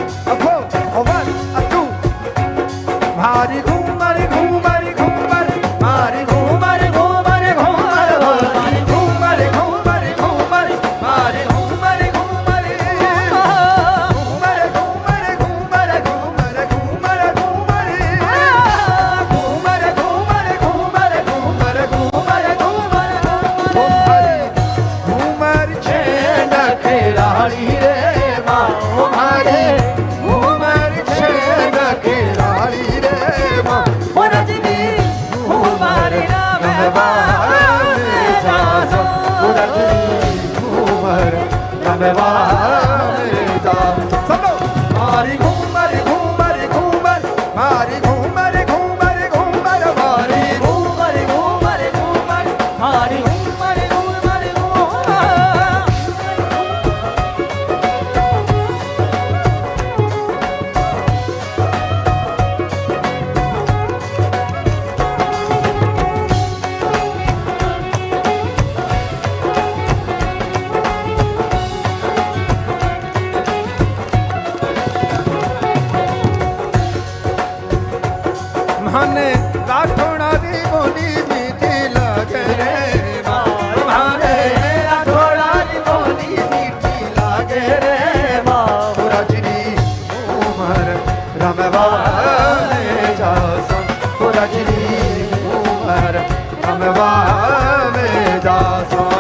4 1 2 भारी घूमर घूमर घूमर मारी घूमर घूमर घूमर मारी घूमर घूमर घूमर मारी घूमर घूमर घूमर घूमर घूमर घूमर घूमर घूमर घूमर घूमर घूमर घूमर घूमर घूमर घूमर छेड़ खिलाड़ी रे माँ हमारे घूमर छेड़ खिलाड़ी रे माँ रजनी घूमर राम सब लोग मारी घूमर घूमर घूमर मारी घूमर घूमर घूमर मारी घूमर घूमर घूमर हरी घूमर घूमर माने राठौड़ा दी बोली मीठी लगे रे माने राठौड़ा दी बोली मीठी लगे रे रजनी घूमर रमवा में जासम रजनी घूमर रमवा में जासम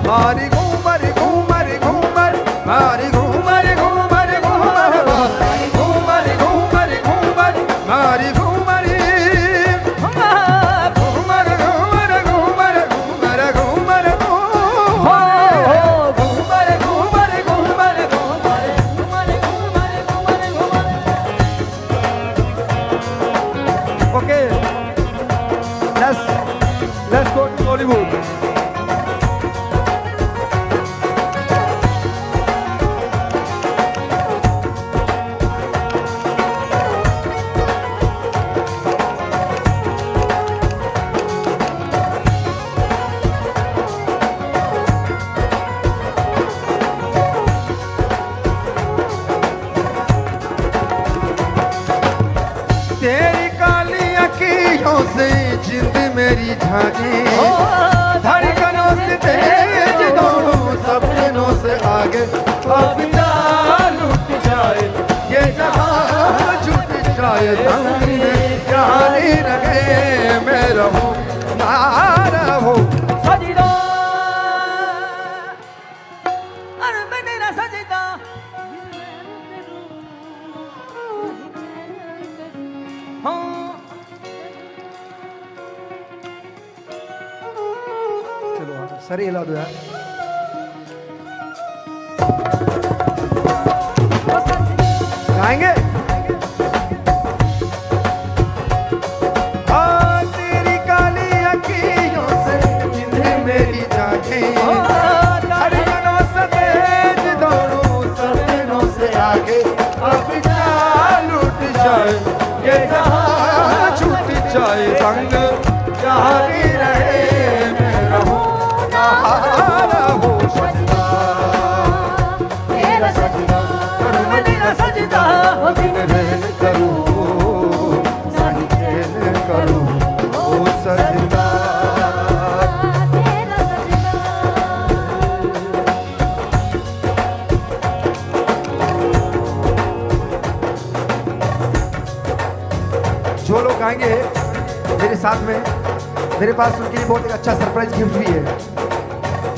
मारी घूमर घूमर घूमर मारी घूमर घूमर घूमर मारी घूमर घूमर घूमर मारी Ghoomar Ghoomar Ghoomar Ghoomar Ghoomar Ghoomar Ghoomar Ghoomar Ghoomar okay let's go to Bollywood. तेरी काली अखियों से जिंद मेरी झांकी धड़कनों से तेज दोनों सपनों से आगे अब ना लुट जाए ये जहां छूट जाए सामने जहां रहे मैं रहूं ना रहूं सजदा अरे मेरा सजदा चलो सर हिला दो यार गाएंगे तेरी काली अखियों से जिन्हें मेरी जागे धड़कनों से तेज दोनों सपनों से आगे अब जा लूट जाए ये जहां छूट जाए संग जहां भी रहे मैं रहूं ना रहूं सजदा तेरा सजदा करूं तेरा सजदा दिन रहन करूं सारी चैन करूं ओ सजदा जो लोग गाएंगे मेरे साथ में मेरे पास उनके लिए बहुत एक अच्छा सरप्राइज गिफ्ट भी है।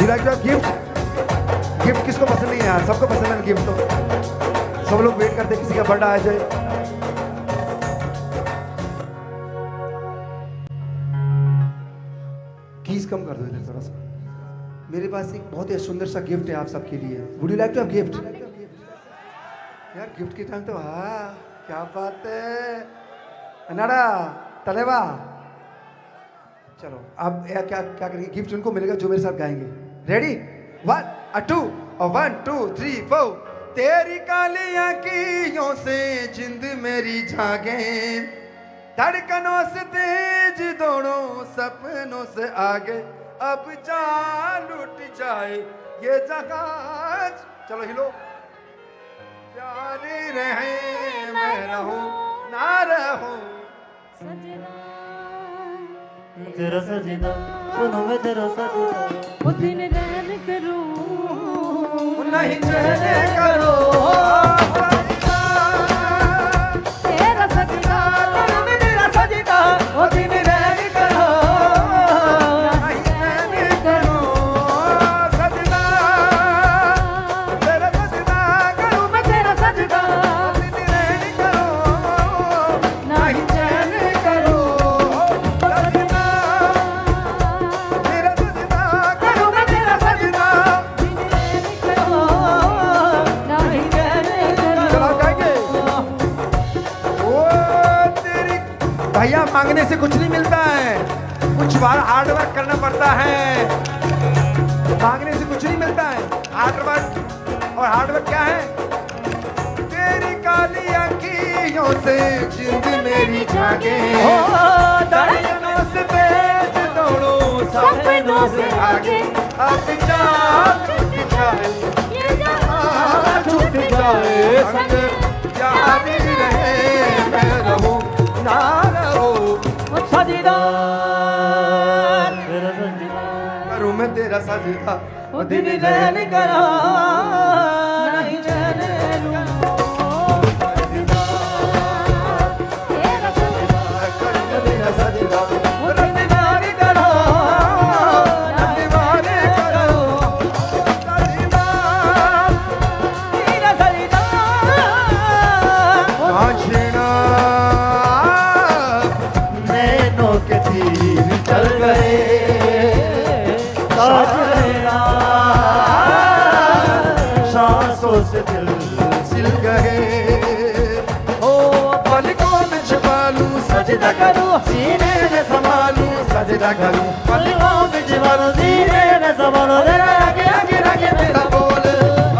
You like to gift? Gift किसको पसंद नहीं है यार, सबको पसंद है गिफ्ट। तो सब लोग वेट करते हैं किसी का बर्थडे आ जाए। कीज कम कर दो इधर थोड़ा सा। मेरे पास एक बहुत ही सुंदर सा गिफ्ट है आप सबके लिए। Would you like to have gift? यार गिफ्ट के टाइम तो हाँ क्या बात है नाड़ा तलेवा। चलो अब क्या क्या करेंगे, गिफ्ट उनको मिलेगा जो मेरे साथ गाएंगे। रेडी? 1 2 1 2 3 4। तेरी काली आंखियों से जिंद मेरी जागे, धड़कनों से तेज दौड़ों सपनों से आगे, अब जान लुट जाए ये जहाज। चलो हिलो। प्यार रहे मैं रहूं ना रहूं, तेरा सजना सुनो मैं तेरा सजना, वो दिन रैन करूं नहीं चैन करो तेरा सजना, मेरा सजना, वो दिन रैन करो नहीं चैन करो सजना, तेरा सजना करूं मैं तेरा सजना, नहीं करो नहीं चैन करो सजना, तेरा सजना करूं मैं तेरा सजना। नहीं कहने चलो गाएंगे। ओ तेरी भैया मांगने से कुछ नहीं मिलता है, कुछ बार हार्ड वर्क करना पड़ता है। मांगने से कुछ नहीं मिलता है, हार्ड वर्क। और हार्ड वर्क क्या है? तेरी काली आंखियों से जिंद मेरी जागे, धड़कनों से तेज दौड़ो सपनों से आगे, अब जान छूट जाए ये जहां छूट जाए, संग याद रहे मैं रहूं ना रहूं, सजना तेरा सजना, करूं मैं तेरा सजना, वो दिन रैन करा नहीं चैन लूं, तेरा सजना, करूं मैं तेरा सजना, वो दिन रैन करा दीवाने करो सजना, तेरा सजना, आशिना नैनों के तीर चल गए, साजना सांसों से दिल सिल गए, हो पलकों में छुपा लूं सजदा करूं सीने में संभालूं, सजदा करूं पलकों में जीवन सीने में संभालूं, तेरा आगे आगे आगे तेरा बोल,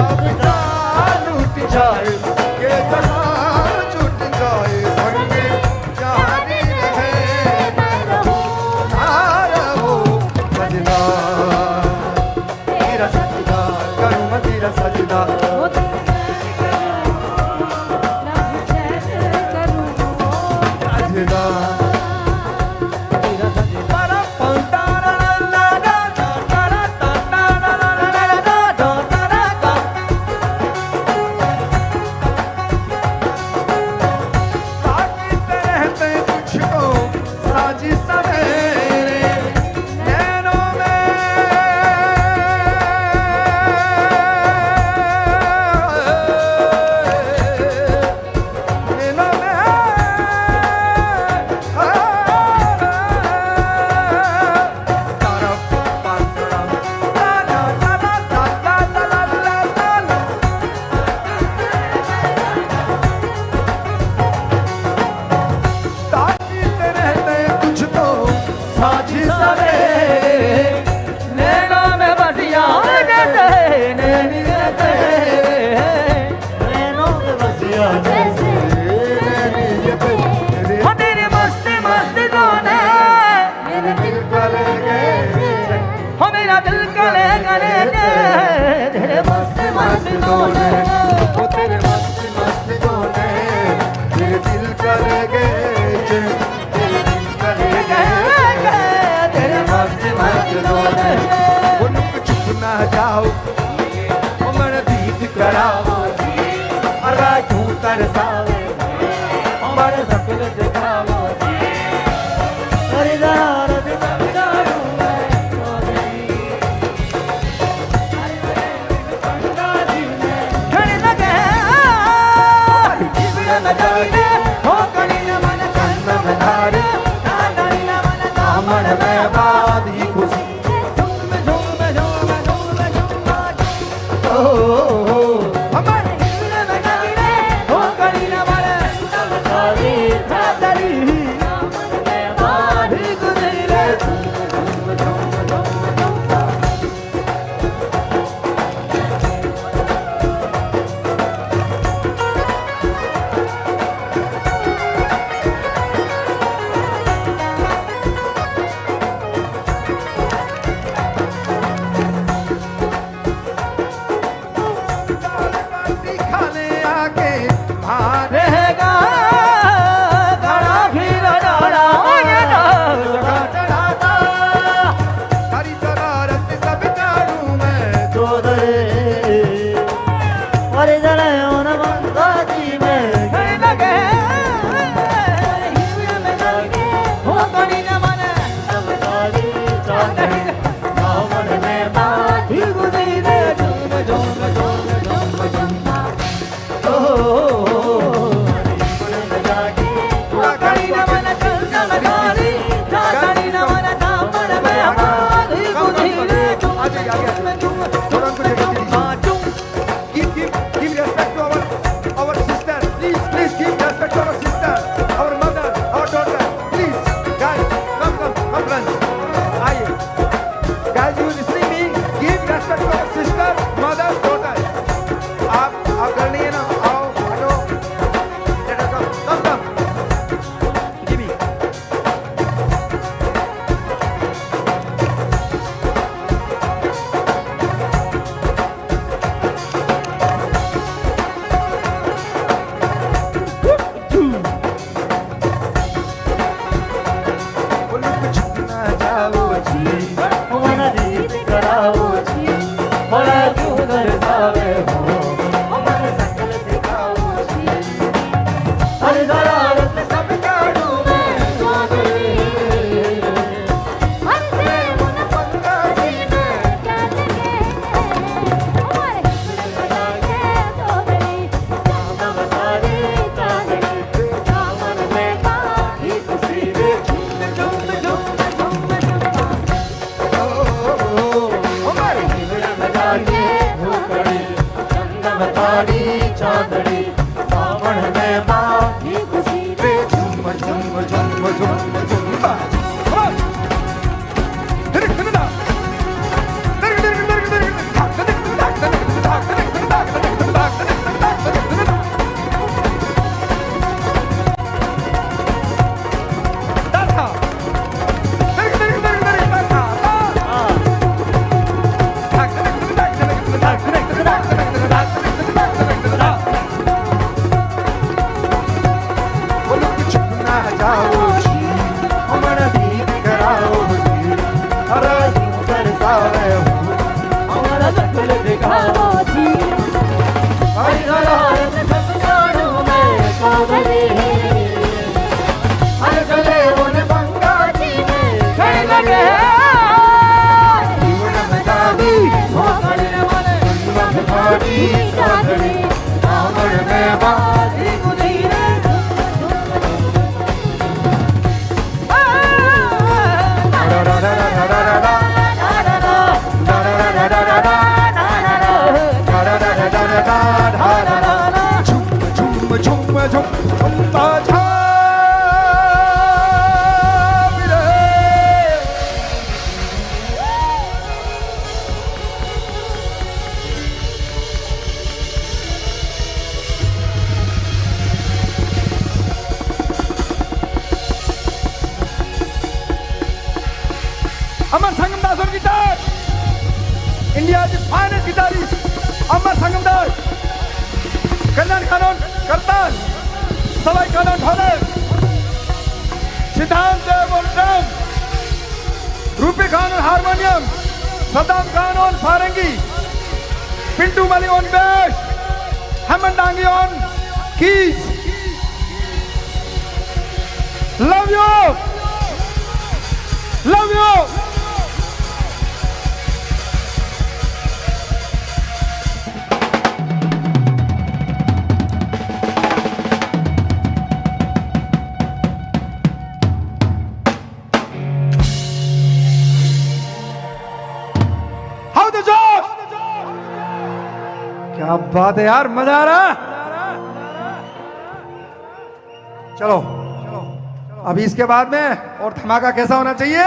अब जान लूट जाए ये जहां छूट जाए, संग याद रहे मैं रहूं ना रहूं सजना, तेरा सजना करूं मैं तेरा सजना, वो दिन रैन करूं नहीं चैन करूं सजना। ताकते रहते तुझको साजी सवेरे, नैनों ताकते रहते तुझको साजी सवेरे, नैनों में बसिया कहते हैं, नैनी कहते हैं, नैनों में बसिया जैसे हो तेरी मस्ती मस्ती दोने, मेरे दिल को ले गए हो मेरा दिल गले गले के, तेरे मस्ती मस्ती दोने, वो तेरे मस्त मस्त गाने मेरे दिल का ले गए, तेरे दिल का ले गए, तेरे मस्ती मस्ती दोने, वो लुक चुप ना जाओ वो मन दीद कराओ, अरे तू तरसावे हमारे सपने दिखाओ, अरे दार थोड़ा उनको जगह दे दीजिए। Give respect to our sister. Please give respect to our sister, our mother, our daughter. Please, guys, come, friends. आइए. Guys, you listening me? Give respect to our sister, mother, daughter. आप कर नहीं है ना? आओ, हटो. Let her come. Give me. बोलो कुछ ना जाओ जी. हमारा गीत कराओ जी बड़ा क्यों दर्शावे हो हमारे सकल दिखाओ जी हर जरारत सब काटू में चौधरी हर से उन पंगा जी में क्या लगे हमारे लगे तो गई नाम बतारी चांदनी दामन में बाकी खुशी रे झूम हमारे लगाके भूखड़ी चंदन तारी चांदनी दामन में बाकी खुशी रे झुम बा. Come on. Direct to the dark. That's how. बोलो कुछ ना जाओ जी. हमारा गीत कराओ जी हरा यूं दर्शावे हो हमारा सकल दिखाओ जी हर जरारत सब काटू में चौधरी हर गले उन पंगा जी में कह लगे जीवन में जानी भोकड़ी वाले जीवन में भारी चांदनी दामन में बाजी गुजरी रे Amar Sangam Das on guitar. India's finest guitarist, Amar Sangam Das. Kalyan Khan on kartal. Savai Khan on dhol. Siddhant Dev on drum. Rupi Khan on harmonium. Saddam Khan on sarangi. Pintu Mali on bass. Hammond Dangi on keys. Love you. Love you. How the job? क्या बात है यार, मजा आ रहा है. चलो अभी इसके बाद में और धमाका कैसा होना चाहिए?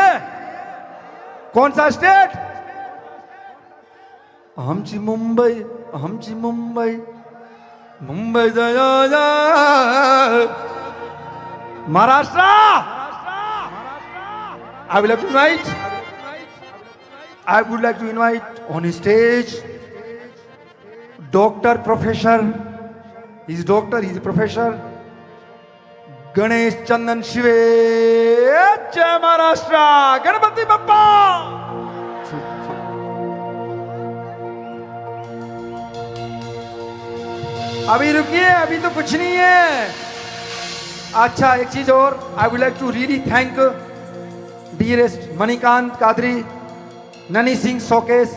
कौन सा स्टेट? आमची Mumbai Mumbai Jaya Maharashtra. I would like to invite on stage doctor, professor. He's doctor, he's a professor. Ganesh Chandan Shive. Jai Maharashtra. Ganapati Bappa. अभी रुकिए, अभी तो कुछ नहीं है. अच्छा एक चीज और, I would like to really thank dearest Manikant Kadri, Nani Singh Showcase,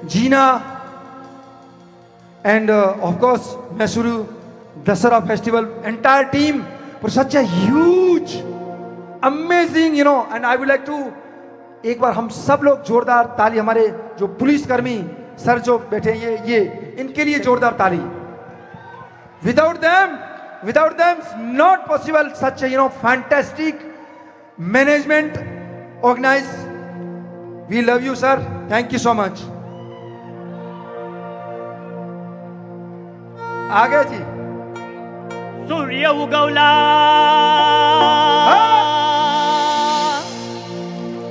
Jeena, and of course Mysuru Dasara Festival entire team for such a huge, amazing, and I would like to एक बार हम सब लोग जोरदार ताली, हमारे जो पुलिसकर्मी सर जो बैठे हैं, ये इनके लिए जोरदार ताली. Without them, it's not possible such a fantastic management organize. We love you, sir. Thank you so much. आगे जी. सूर्य उगवला,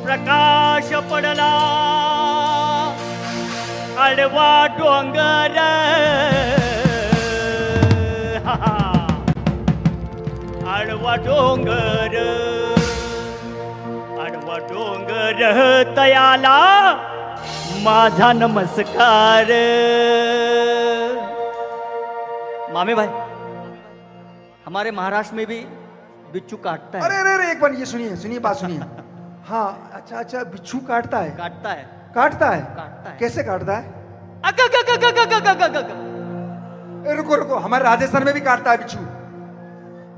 प्रकाश पडला, आडवा डोंगर, आडवा डोंगर, आडवा डोंगर तयाला माझा नमस्कार. मामे भाई, हमारे महाराष्ट्र में भी बिच्छू काटता है. अरे एक बार ये सुनिए बात सुनिए. हाँ, अच्छा, बिच्छू काटता है. काटता है. काटता है. काटता है. कैसे काटता है? अग, अग, अग, अग, अग, अग, अग, अग. रुको, हमारे राजस्थान में भी काटता है बिच्छू.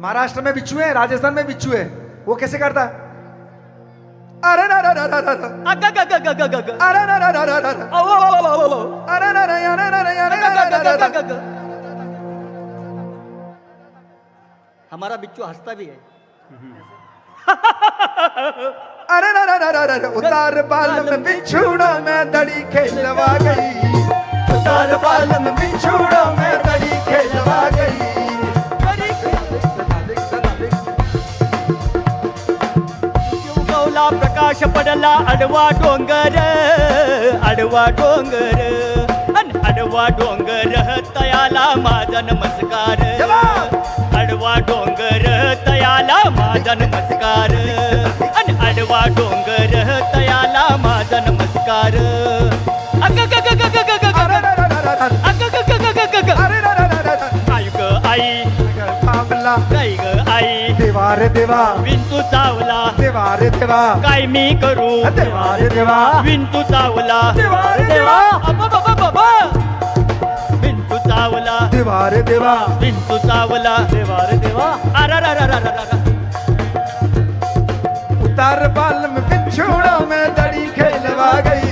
महाराष्ट्र में बिच्छू है, राजस्थान में बिच्छू है. वो कैसे काटता है? अरे ना, अग, अग, अग, अग, अग, अग. अरे ना, ओ, ओ, ओ, ओ, ओ, ओ. अरे ना, अग, अग, अग, अग. हमारा बिच्छू हंसता भी है. अरे ना, उतार बाल में बिछुड़ो में दड़ी खेलवा गई. उतार बाल में बिछुड़ो में दड़ी खेलवा गई. उगवला, प्रकाश पडला, आडवा डोंगर, आडवा डोंगर, अन आडवा डोंगर तयाला माझा नमस्कार. आडवा डोंगर तयाला माझा नमस्कार. अन आडवा डोंगर तयाला माझा नमस्कार. अग, अग, अग, अग, अग, अग, अग. अग, अग, अग, अग, अग, अग. आई ग आई, काय ग आई, देवा रे देवा, विंचू चावला, देवा रे देवा, काय मी करू, देवा रे देवा, विंचू चावला, देवा रे देवा, अबा बाबा बाबा, विंचू चावला, देवा रे देवा, विंचू चावला, देवा रे देवा, अरा रा रा रा रा रा. उतार बाल में बिछुड़ो में दड़ी खेलवा गई.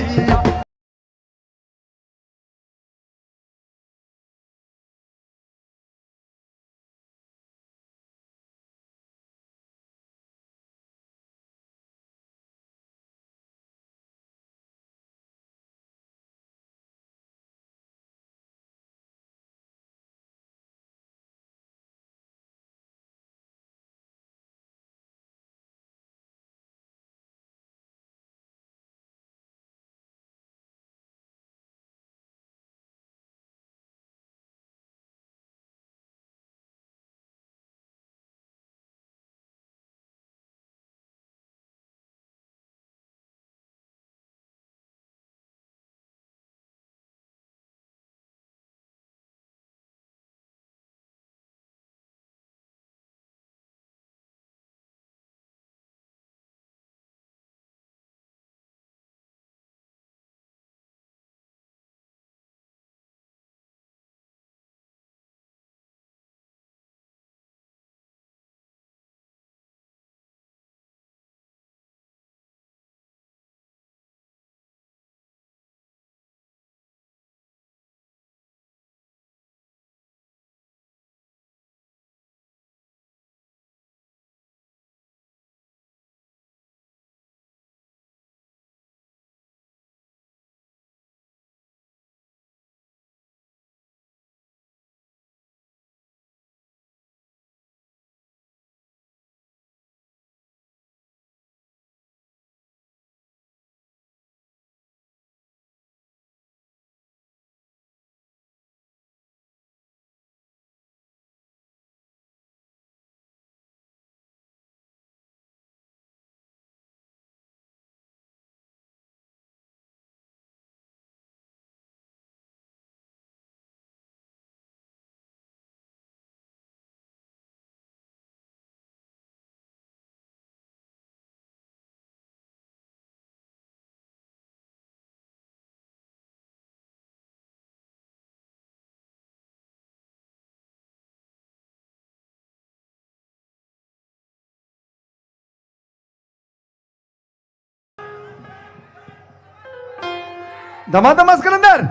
धमाधम कलंदर,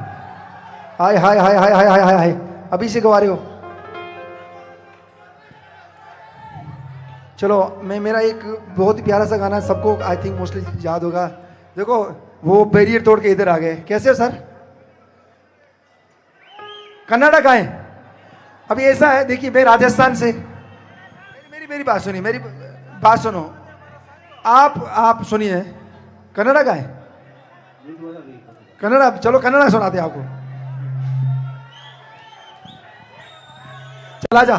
हाय हाय हाय हाय हाय हाय हाय हाय, अभी से गवा रहे हो। चलो मैं मेरा एक बहुत ही प्यारा सा गाना सबको आई थिंक मोस्टली याद होगा। देखो वो बैरियर तोड़ के इधर आ गए, कैसे हो सर? कन्नड़ा का है। अभी ऐसा है, देखिए मैं राजस्थान से, मेरी मेरी बात सुनिए, मेरी बात सुनो, आप सुनिए, कन्नड़ा का है, कन्नड़ा, चलो कन्नड़ा सुनाते हैं आपको। चला जा।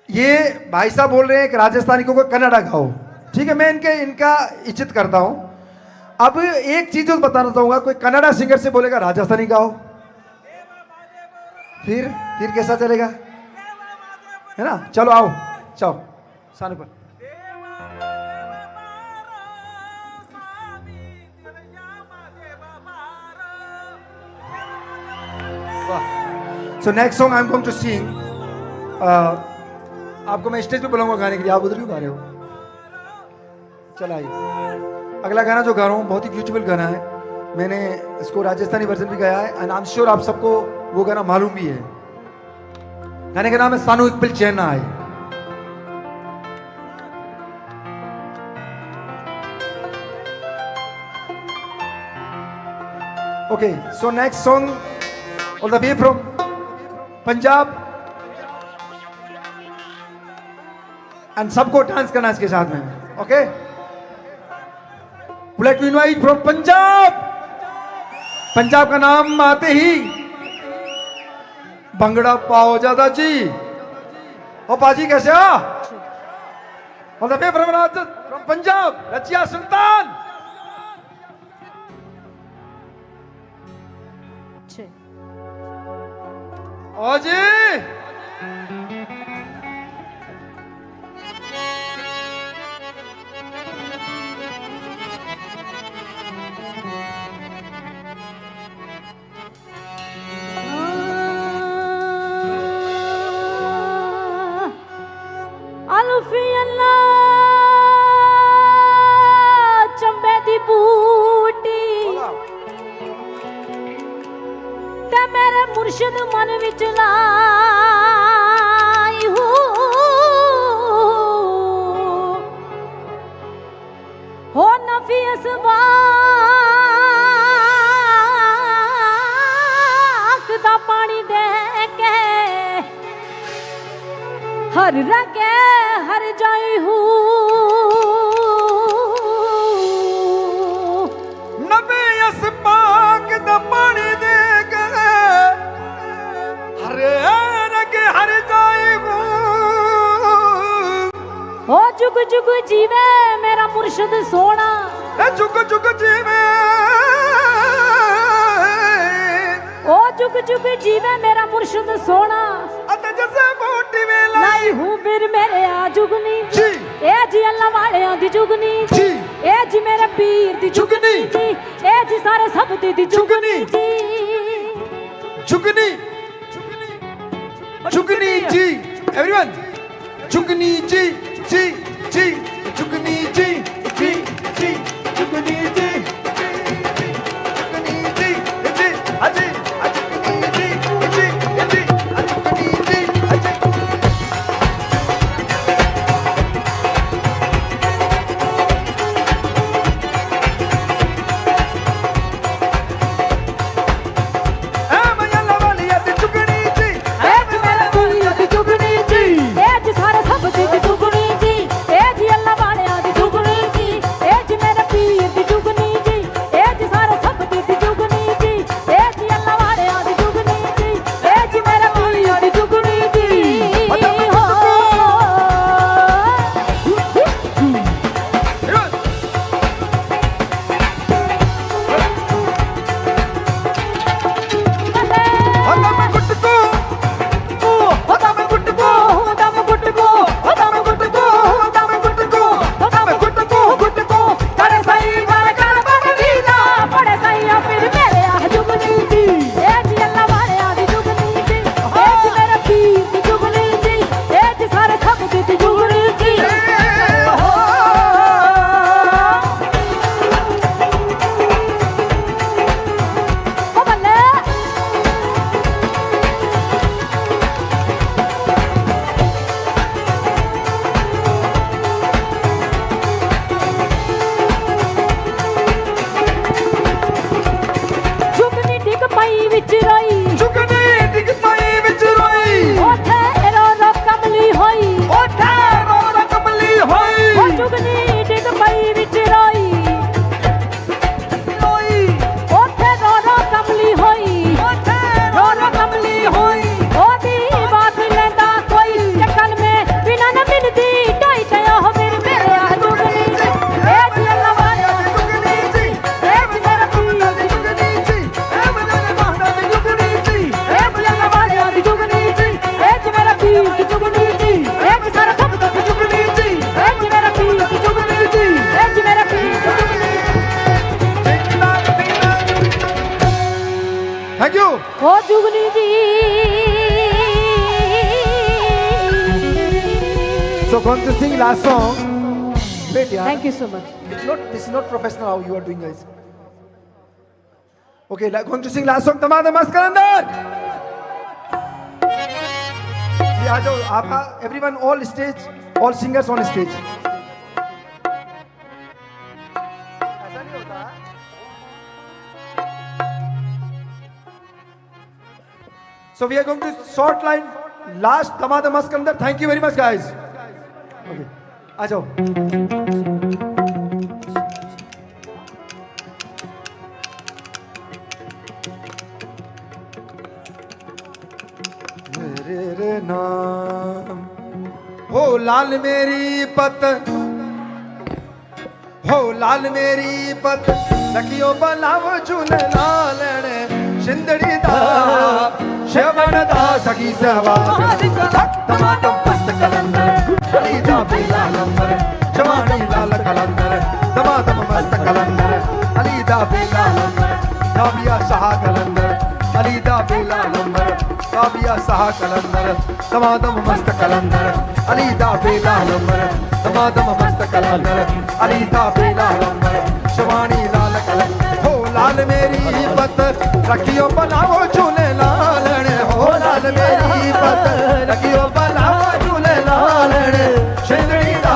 ये भाई साहब बोल रहे हैं कि राजस्थानी को कन्नड़ा गाओ, ठीक है, मैं इनका इज्जत करता हूं। अब एक चीज बताना चाहूंगा, कोई कन्नड़ा सिंगर से बोलेगा राजस्थानी गाओ, फिर कैसा चलेगा, है ना? चलो आओ, जाओ सानू पर। So next song I'm going to sing. आपको मैं स्टेज पे बुलाऊंगा गाने के लिए, आप उधर क्यों गा रहे हो? चल आइए। अगला गाना जो गा रहा हूँ बहुत ही ब्यूटीफुल गाना है, मैंने इसको राजस्थानी वर्जन भी गाया है एंड आई एम श्योर आप सबको वो गाना मालूम भी है। गाने का नाम है सानू एक पिल चैन ना आए। Okay, so next song all the way from Punjab and सबको डांस करना इसके साथ में, okay? Would like to invite from Punjab. Punjab का नाम आते ही भंगड़ा पाओ ज्यादा जी। ओ पाजी कैसे हो? All the way from Punjab, रचिया सुल्तान। ओ जी अल्फी अल्लाह चंबे दी बूटी ते मेरे मुर्शिद मन विच लाई हो, नफी असबाक दा पानी दे के हर रगे हर जाई हूँ। नबी असबाक दा पानी दे के हर रगे हर जाई हूँ। ओ जुग जुग जीवे मेरा मुर्शिद सोना, जुग जुग जीवे, ओ जुग जुग जीवे मेरा मुर्शिद सोना। अते जैसे बूटी वे लाई हूँ फिर मेरे आ जुगनी जी, ए जी अल्लाह वालेयां दी जुगनी जी, ए जी मेरे पीर दी जुगनी जी, ए जी सारे सब दी जुगनी जी, जुगनी जुगनी जी, एवरीवन जुगनी जी जी जी, जुगनी जी जी जी, जुगनी जी जुगनी जी जी, अजी जुगनी जी जी जी, जुगनी जी अजी। ए मैया वाली दी जुगनी जी, ए जी मेरे पीर दी जुगनी जी, ए जी सारे सब दी जुगनी जी, ए जी अल्लाह वालेयां दी जुगनी जी, ए जी मेरे पीर दी जुगनी Thank you. ओ जुगनी जी So going to sing last song. Wait, yeah. Thank you so much This is not professional how you are doing, guys. Okay, going to sing last song. Tamada Maskalandar. See, आ जाओ आप everyone all stage, all singers on stage. ऐसा नहीं होता. So we are going to short line last Tamada Maskalandar. Thank you very much, guys. Okay, आ जाओ. मेरे नाम हो लाल मेरी पत हो लाल मेरी पत लखियो बलाव झूल लालने शिंदड़ी दा शेवण दा सखी सहवा टमाटम पस्त कलंदर अली दा बेला नंबर जवानी लाल कलंदर टमाटम मस्त कलंदर अली दा बेला नंबर काबिया शाह कलंदर अली दा बेला नंबर काबिया शाह कलंदर टमाटम मस्त कलंदर अली दा बेला नंबर टमाटम मस्त कलंदर अली दा बेला नंबर जवानी लाल कलंदर हो लाल मेरी पत रखियो बनाओ झूले लालने हो लाल मेरी पत रखियो बनाओ झूले लालने शिंदड़ी दा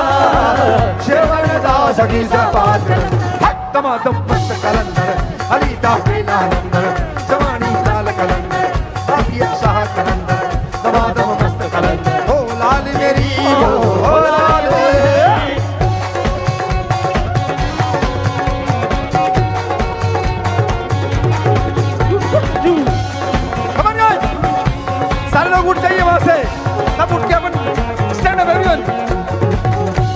शेवण दा सखी सपात टमाटम मस्त कलंदर अली दा बेला नंबर जवानी लाल कलंदर काबिया शाह कलंदर टमाटम मस्त कलंदर हो लाल मेरी हो लाल मेरी Come on guys! सारे लोग उठ जाइए वहां से सब उठ के अपन स्टैंड अप एवरीवन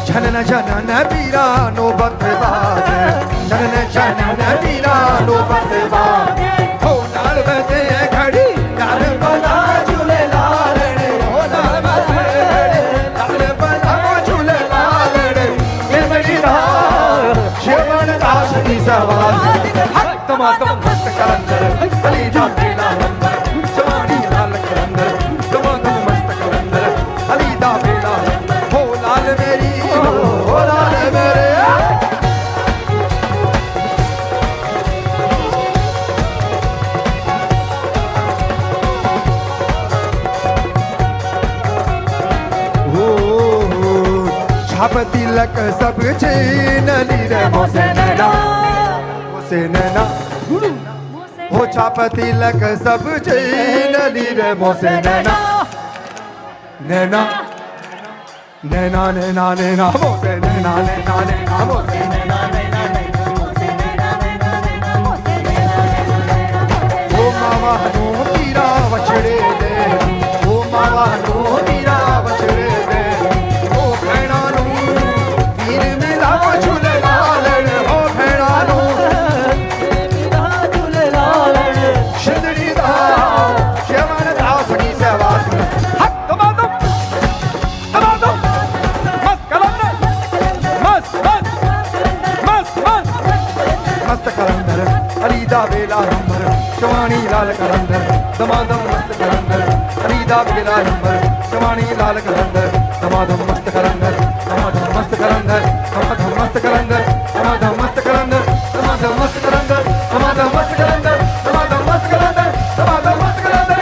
जनन जनन वीरा नो बंधवाने जनन जनन वीरा नो बंधवाने हो नाल बजे खड़ी नाल बना झूले लालने हो नाल बजे नाल बना झूले लालने ये मेरी राह शेवण दास की सवाल हक टमाटम मस्त कलंदर अली दा बेला नंबर जवानी लाल कलंदर टमाटम मस्त कलंदर अली दा बेला नंबर हो लाल मेरी हो लाल मेरे छाप तिलक सब छीन ली रे मोसे नैना हो छाप तिलक सब छीन ली रे मोसे नैना नैना नैना नैना नैना मोसे नैना नैना नैना मोसे नैना नैना नैना मोसे नैना नैना नैना मोसे नैना नैना ओ मावा नो पीरा वछड़े दे ओ मावा नो पीरा वछड़े दे ओ भैणा नो पीर मिला झूले लालण ओ भैणा नो मिला झूले लालण शिंदड़ी दा शेवण दा सखी सहवास हक टमाटम मस्त कलंदर मस्त कलंदर अली दा बेला नंबर जवानी लाल कलंदर दमादम मस्त कलंदर अली दा बेला नंबर जवानी लाल कलंदर दमादम मस्त कलंदर दमादम मस्त कलंदर दमादम मस्त कलंदर दमादम मस्त कलंदर दमादम मस्त कलंदर दमादम मस्त कलंदर दमादम मस्त कलंदर दमादम मस्त कलंदर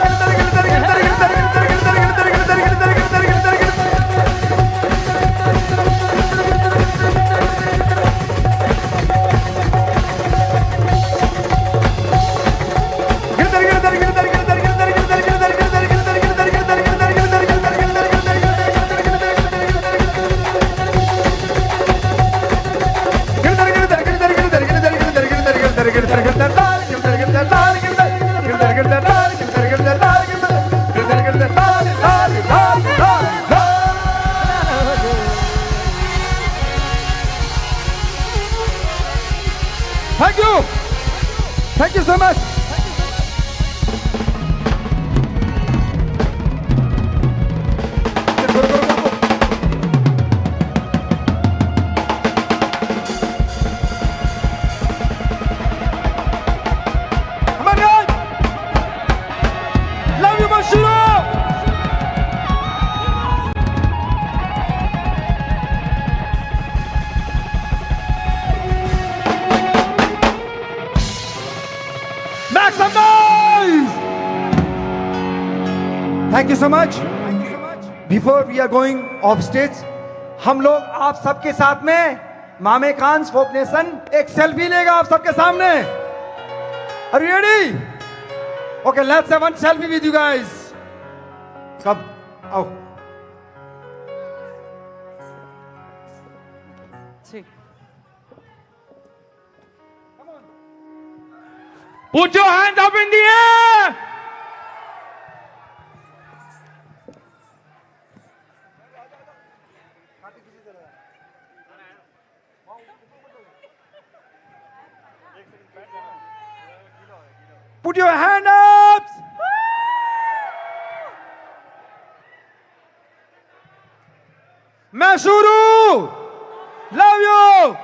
Thank you. Thank you so much. Come on, guys. Make some noise! Thank you so much. Before we are going off stage, हम लोग आप सबके साथ में मामे खान्स फोक नेशन एक सेल्फी लेगा आप सबके सामने. Are you ready? Okay, let's have one selfie with you guys. Come, आओ. Put your hands up in the air. Put your hand up. मैं शुरू. Love you.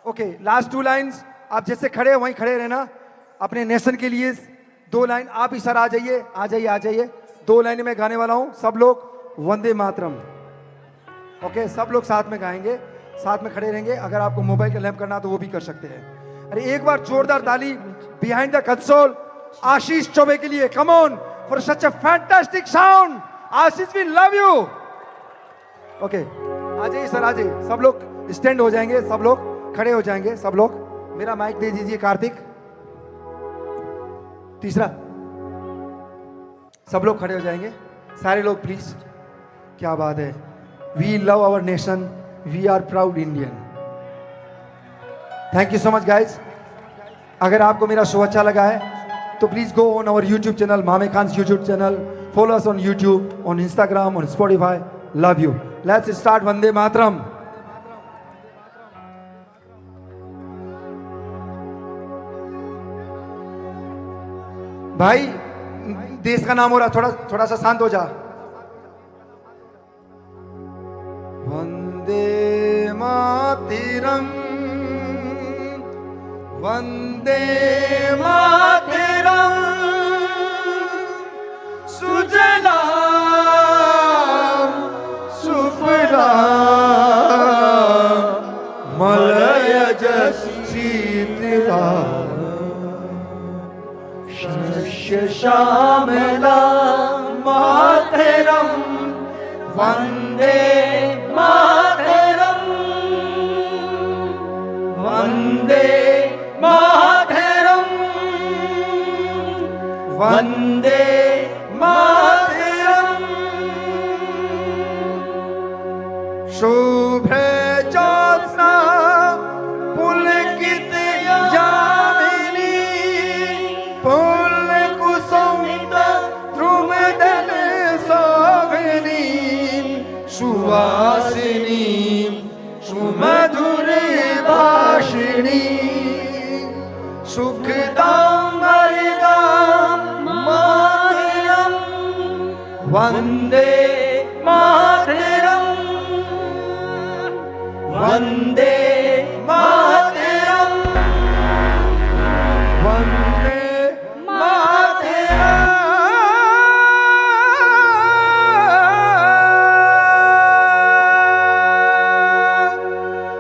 Okay, last two lines. आप जैसे खड़े हैं वहीं खड़े रहना. अपने नेशन के लिए 2 लाइन. आप ही सर आ जाइए, आ जाइए, आ जाइए. 2 लाइनें मैं गाने वाला हूं. सब लोग वंदे मातरम. ओके, सब लोग साथ में गाएंगे, साथ में खड़े रहेंगे. अगर आपको मोबाइल का लैंप करना तो वो भी कर सकते हैं. अरे एक बार जोरदार ताली behind the console Ashish Choubey के लिए. Come on for such a fantastic sound. Ashish we love you. Okay, आ जाइए सर, आ जाइए. सब लोग स्टैंड हो जाएंगे, सब लोग खड़े हो जाएंगे. सब लोग मेरा माइक दे दीजिए कार्तिक. तीसरा, सब लोग खड़े हो जाएंगे. सारे लोग प्लीज. क्या बात है. We love our nation, we are proud Indian. Thank you so much guys. अगर आपको मेरा शो अच्छा लगा है तो please go on our YouTube channel, Mame Khan's YouTube channel. Follow us on YouTube, on Instagram, on Spotify. Love you. Let's start Vande Mataram. भाई देश का नाम हो रहा, थोड़ा थोड़ा सा शांत हो जा. वंदे मातरम, वंदे मातरम. सुजलाम सुफलाम मलयज शीतलाम शस्य श्यामलाम मातरम. वंदे मातरम, वंदे मातरम, वंदे मातरम. शुभ्र ज्योत्स्ना पुलकित यामिनी पुलकुसुमित द्रुमदल शोभिनी सुवासिनी सुमधुर भाषिणी सुखदां वरदां मातरम. वंदे मातरम, वंदे मातरम, वंदे मातरम.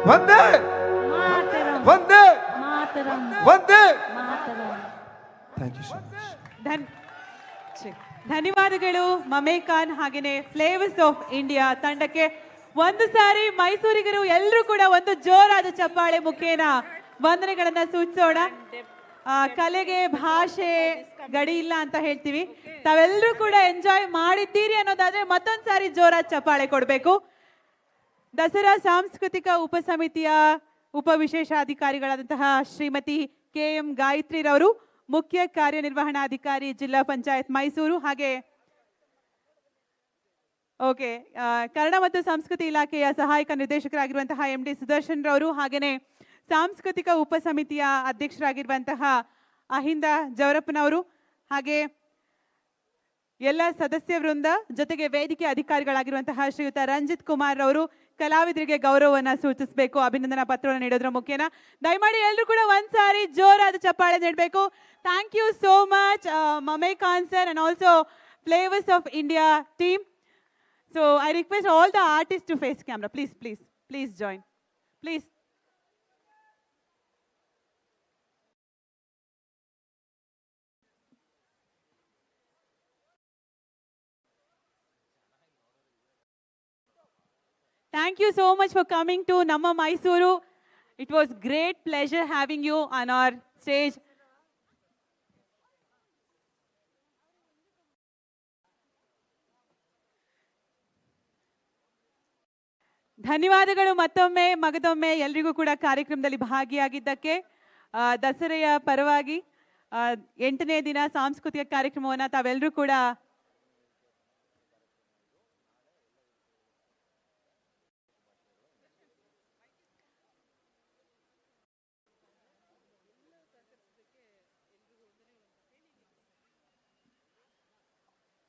वंदे मातरम, वंदे मातरम, वंदे. मातरम. Thank you so much. ಧನ್ಯವಾದಗಳು ಮಮೇ ಖಾನ್ ಹಾಗೇನೆ ಫ್ಲೇವರ್ಸ್ ಆಫ್ ಇಂಡಿಯಾ ತಂಡಕ್ಕೆ. ಒಂದು ಸಾರಿ ಮೈಸೂರಿಗರು ಎಲ್ಲರೂ ಕೂಡ ಒಂದು ಜೋರಾದ ಚಪ್ಪಾಳೆ ಮುಖೇನ ವಂದನೆಗಳನ್ನ ಸೂಚಿಸೋಣ. ಕಲೆಗೆ ಭಾಷೆ ಗಡಿ ಇಲ್ಲ ಅಂತ ಹೇಳ್ತೀವಿ. ತಾವೆಲ್ಲರೂ ಕೂಡ ಎಂಜಾಯ್ ಮಾಡಿದ್ದೀರಿ ಅನ್ನೋದಾದ್ರೆ ಮತ್ತೊಂದು ಸಾರಿ ಜೋರಾದ ಚಪ್ಪಾಳೆ ಕೊಡಬೇಕು. ದಸರಾ ಸಾಂಸ್ಕೃತಿಕ ಉಪಸಮಿತಿಯ ಉಪವಿಶೇಷಾಧಿಕಾರಿಗಳಾದಂತಹ ಶ್ರೀಮತಿ KM ಗಾಯತ್ರಿರವರು, ಮುಖ್ಯ ಕಾರ್ಯನಿರ್ವಹಣಾಧಿಕಾರಿ ಜಿಲ್ಲಾ ಪಂಚಾಯತ್ ಮೈಸೂರು, ಹಾಗೆ ಓಕೆ ಕನ್ನಡ ಮತ್ತು ಸಂಸ್ಕೃತಿ ಇಲಾಖೆಯ ಸಹಾಯಕ ನಿರ್ದೇಶಕರಾಗಿರುವಂತಹ MD ಸುದರ್ಶನ್ ರವರು, ಹಾಗೆಯೇ ಸಾಂಸ್ಕೃತಿಕ ಉಪಸಮಿತಿಯ ಅಧ್ಯಕ್ಷರಾಗಿರುವಂತಹ ಅಹಿಂದ ಜವರಪ್ಪನವರು, ಹಾಗೆ ಎಲ್ಲ ಸದಸ್ಯ ವೃಂದ, ಜೊತೆಗೆ ವೇದಿಕೆ ಅಧಿಕಾರಿಗಳಾಗಿರುವಂತಹ ಶ್ರೀಯುತ ರಂಜಿತ್ ಕುಮಾರ್ ಅವರು ಕಲಾವಿದರಿಗೆ ಗೌರವವನ್ನು ಸೂಚಿಸಬೇಕು ಅಭಿನಂದನಾ ಪತ್ರವನ್ನು ನೀಡೋದ್ರ ಮುಖೇನ. ದಯಮಾಡಿ ಎಲ್ಲರೂ ಕೂಡ ಒಂದ್ಸಾರಿ ಜೋರಾದ ಚಪ್ಪಾಳೆ ನೀಡಬೇಕು. Thank you so much Mame Khan sir and also flavours of India team. So I request all the artists to face camera. Please, please, please join. Please. Thank you so much for coming to Namma Mysuru. It was great pleasure having you on our stage. ಧನ್ಯವಾದಗಳು ಮತ್ತೊಮ್ಮೆ ಮಗದೊಮ್ಮೆ ಎಲ್ರಿಗೂ ಕೂಡ ಕಾರ್ಯಕ್ರಮದಲ್ಲಿ ಭಾಗಿಯಾಗಿದ್ದಕ್ಕೆ. ದಸರೆಯ ಪರವಾಗಿ 8ನೇ ದಿನ ಸಾಂಸ್ಕೃತಿಕ ಕಾರ್ಯಕ್ರಮವನ್ನು ತಾವೆಲ್ಲರೂ ಕೂಡ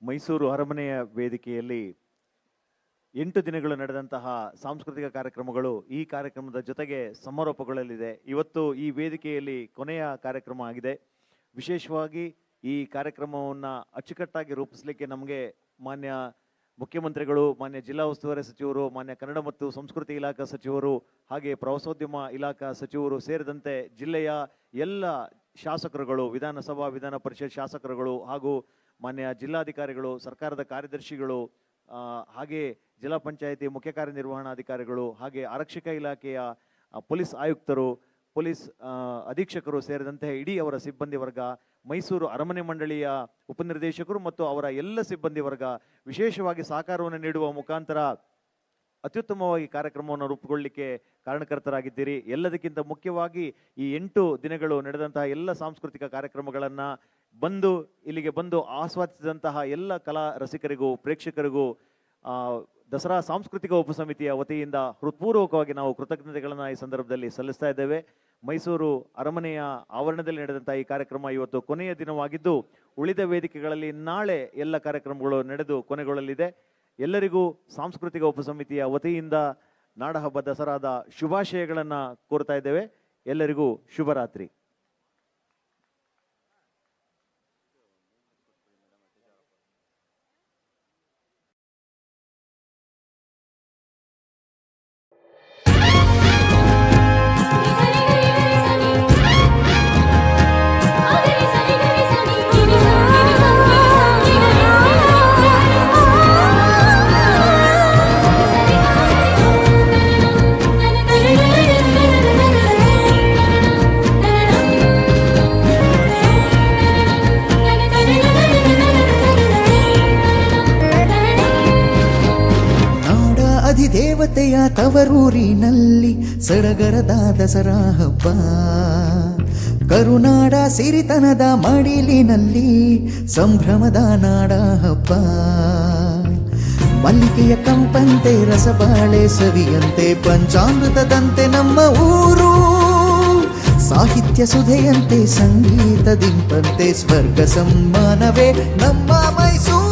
ಮೈಸೂರು ಅರಮನೆಯ ವೇದಿಕೆಯಲ್ಲಿ 8 ದಿನಗಳು ನಡೆದಂತಹ ಸಾಂಸ್ಕೃತಿಕ ಕಾರ್ಯಕ್ರಮಗಳು ಈ ಕಾರ್ಯಕ್ರಮದ ಜೊತೆಗೆ ಸಮಾರೋಪಗೊಳ್ಳಲಿದೆ. ಇವತ್ತು ಈ ವೇದಿಕೆಯಲ್ಲಿ ಕೊನೆಯ ಕಾರ್ಯಕ್ರಮ ಆಗಿದೆ. ವಿಶೇಷವಾಗಿ ಈ ಕಾರ್ಯಕ್ರಮವನ್ನು ಅಚ್ಚುಕಟ್ಟಾಗಿ ರೂಪಿಸಲಿಕ್ಕೆ ನಮಗೆ ಮಾನ್ಯ ಮುಖ್ಯಮಂತ್ರಿಗಳು, ಮಾನ್ಯ ಜಿಲ್ಲಾ ಉಸ್ತುವಾರಿ ಸಚಿವರು, ಮಾನ್ಯ ಕನ್ನಡ ಮತ್ತು ಸಂಸ್ಕೃತಿ ಇಲಾಖಾ ಸಚಿವರು, ಹಾಗೆ ಪ್ರವಾಸೋದ್ಯಮ ಇಲಾಖಾ ಸಚಿವರು ಸೇರಿದಂತೆ ಜಿಲ್ಲೆಯ ಎಲ್ಲ ಶಾಸಕರುಗಳು, ವಿಧಾನಸಭಾ ವಿಧಾನ ಪರಿಷತ್ ಶಾಸಕರುಗಳು ಹಾಗೂ ಮಾನ್ಯ ಜಿಲ್ಲಾಧಿಕಾರಿಗಳು, ಸರ್ಕಾರದ ಕಾರ್ಯದರ್ಶಿಗಳು, ಹಾಗೆ ಜಿಲ್ಲಾ ಪಂಚಾಯಿತಿ ಮುಖ್ಯ ಕಾರ್ಯನಿರ್ವಹಣಾಧಿಕಾರಿಗಳು, ಹಾಗೆ ಆರಕ್ಷಕ ಇಲಾಖೆಯ ಪೊಲೀಸ್ ಆಯುಕ್ತರು, ಪೊಲೀಸ್ ಅಧೀಕ್ಷಕರು ಸೇರಿದಂತೆ ಇಡೀ ಅವರ ಸಿಬ್ಬಂದಿ ವರ್ಗ, ಮೈಸೂರು ಅರಮನೆ ಮಂಡಳಿಯ ಉಪನಿರ್ದೇಶಕರು ಮತ್ತು ಅವರ ಎಲ್ಲ ಸಿಬ್ಬಂದಿ ವರ್ಗ ವಿಶೇಷವಾಗಿ ಸಹಕಾರವನ್ನು ನೀಡುವ ಮುಖಾಂತರ ಅತ್ಯುತ್ತಮವಾಗಿ ಕಾರ್ಯಕ್ರಮವನ್ನು ರೂಪುಗೊಳ್ಳಲಿಕ್ಕೆ ಕಾರಣಕರ್ತರಾಗಿದ್ದೀರಿ. ಎಲ್ಲದಕ್ಕಿಂತ ಮುಖ್ಯವಾಗಿ ಈ 8 ದಿನಗಳು ನಡೆದಂತಹ ಎಲ್ಲ ಸಾಂಸ್ಕೃತಿಕ ಕಾರ್ಯಕ್ರಮಗಳನ್ನು ಇಲ್ಲಿಗೆ ಬಂದು ಆಸ್ವಾದಿಸಿದಂತಹ ಎಲ್ಲ ಕಲಾ ರಸಿಕರಿಗೂ ಪ್ರೇಕ್ಷಕರಿಗೂ ದಸರಾ ಸಾಂಸ್ಕೃತಿಕ ಉಪಸಮಿತಿಯ ವತಿಯಿಂದ ಹೃತ್ಪೂರ್ವಕವಾಗಿ ನಾವು ಕೃತಜ್ಞತೆಗಳನ್ನು ಈ ಸಂದರ್ಭದಲ್ಲಿ ಸಲ್ಲಿಸ್ತಾ ಇದ್ದೇವೆ. ಮೈಸೂರು ಅರಮನೆಯ ಆವರಣದಲ್ಲಿ ನಡೆದಂತಹ ಈ ಕಾರ್ಯಕ್ರಮ ಇವತ್ತು ಕೊನೆಯ ದಿನವಾಗಿದ್ದು, ಉಳಿದ ವೇದಿಕೆಗಳಲ್ಲಿ ನಾಳೆ ಎಲ್ಲ ಕಾರ್ಯಕ್ರಮಗಳು ನಡೆದು ಕೊನೆಗೊಳ್ಳಲಿದೆ. ಎಲ್ಲರಿಗೂ ಸಾಂಸ್ಕೃತಿಕ ಉಪಸಮಿತಿಯ ವತಿಯಿಂದ ನಾಡಹಬ್ಬ ದಸರಾದ ಶುಭಾಶಯಗಳನ್ನು ಕೋರ್ತಾ ಇದ್ದೇವೆ. ಎಲ್ಲರಿಗೂ ಶುಭರಾತ್ರಿ. ದೇವತೆಯ ತವರೂರಿನಲ್ಲಿ ಸಡಗರದ ದಸರಾ ಹಬ್ಬ, ಕರುನಾಡ ಸಿರಿತನದ ಮಡಿಲಿನಲ್ಲಿ ಸಂಭ್ರಮದ ನಾಡ ಹಬ್ಬ. ಮಲ್ಲಿಗೆಯ ಕಂಪಂತೆ ರಸಬಾಳೆ ಸವಿಯಂತೆ ಪಂಚಾಮೃತದಂತೆ ನಮ್ಮ ಊರು, ಸಾಹಿತ್ಯ ಸುಧೆಯಂತೆ ಸಂಗೀತ ದಿಂಪಂತೆ ಸ್ವರ್ಗ ಸಮ್ಮಾನವೇ ನಮ್ಮ ಮೈಸೂರು.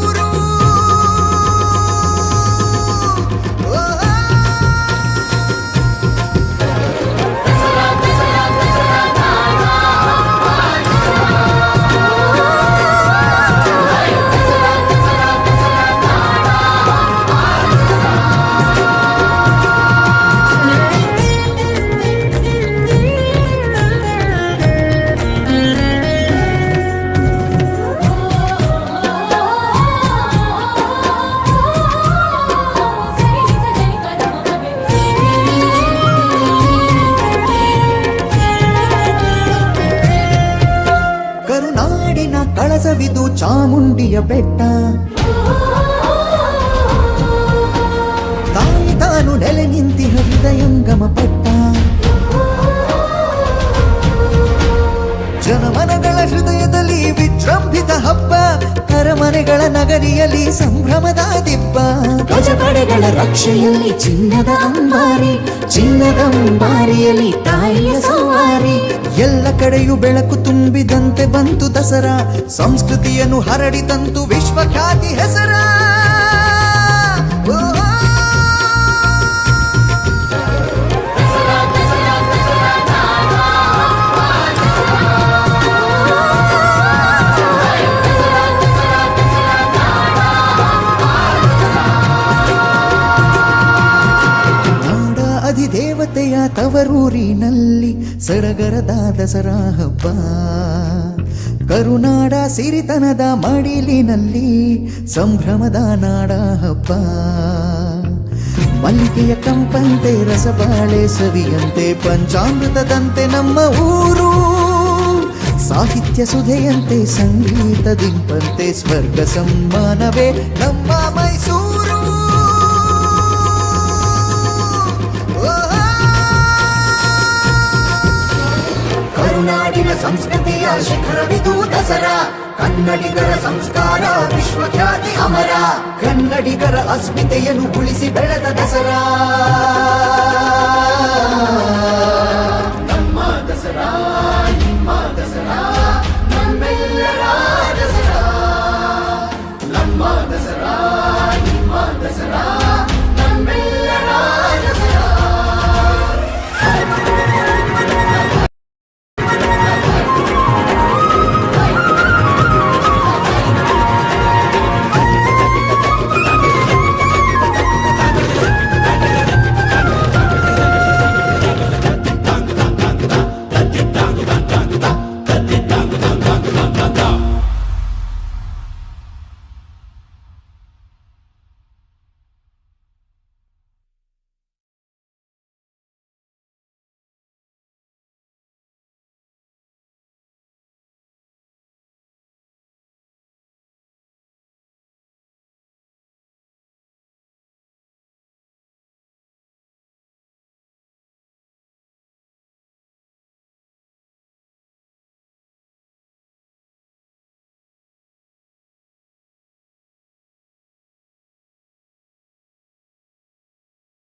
ಕಳಸವಿದು ಚಾಮುಂಡಿಯ ಬೆಟ್ಟ, ತಾಯಿ ತಾನು ನೆಲೆ ನಿಂತಿ ಹೃದಯಂಗಮ ಪಟ್ಟ, ಜನಮನಗಳ ಹೃದಯದಲ್ಲಿ ವಿಜೃಂಭಿತ ಹಬ್ಬ, ಅರಮನೆಗಳ ನಗರಿಯಲ್ಲಿ ಸಂಭ್ರಮದ ದಿಬ್ಬ. ಗಜಪಡೆಗಳ ರಕ್ಷೆಯಲ್ಲಿ ಚಿನ್ನದ ಅಂಬಾರಿ, ಚಿನ್ನದ ಅಂಬಾರಿಯಲ್ಲಿ ತಾಯಿಯ ಸವಾರಿ. ಎಲ್ಲ ಕಡೆಯೂ ಬೆಳಕು ತುಂಬಿದಂತೆ ಬಂತು ದಸರಾ, ಸಂಸ್ಕೃತಿಯನ್ನು ಹರಡಿತಂತು ವಿಶ್ವಖ್ಯಾತಿ ಹೆಸರ. ದೇವತೆಯ ತವರೂರಿನಲ್ಲಿ ಸಡಗರದ ದಸರಾ ಹಬ್ಬ, ಕರುನಾಡ ಸಿರಿತನದ ಮಡಿಲಿನಲ್ಲಿ ಸಂಭ್ರಮದ ನಾಡ ಹಬ್ಬ. ಮಲ್ಲಿಗೆಯ ಕಂಪಂತೆ ರಸಬಾಳೆ ಸವಿಯಂತೆ ಪಂಚಾಮೃತದಂತೆ ನಮ್ಮ ಊರು ಸಾಹಿತ್ಯ ಸುಧೆಯಂತೆ ಸಂಗೀತ ದಿಂಪಂತೆ ಸ್ವರ್ಗ ಸಮ್ಮಾನವೇ ನಮ್ಮ ಮೈಸೂರು ಕರುನಾಡಿನ ಸಂಸ್ಕೃತಿಯ ಶಿಖರವಿದು ದಸರಾ ಕನ್ನಡಿಗರ ಸಂಸ್ಕಾರ ವಿಶ್ವಖ್ಯಾತಿ ಅಮರ ಕನ್ನಡಿಗರ ಅಸ್ಮಿತೆಯನ್ನು ಉಳಿಸಿ ಬೆಳೆದ ದಸರಾ ನಮ್ಮ ದಸರಾ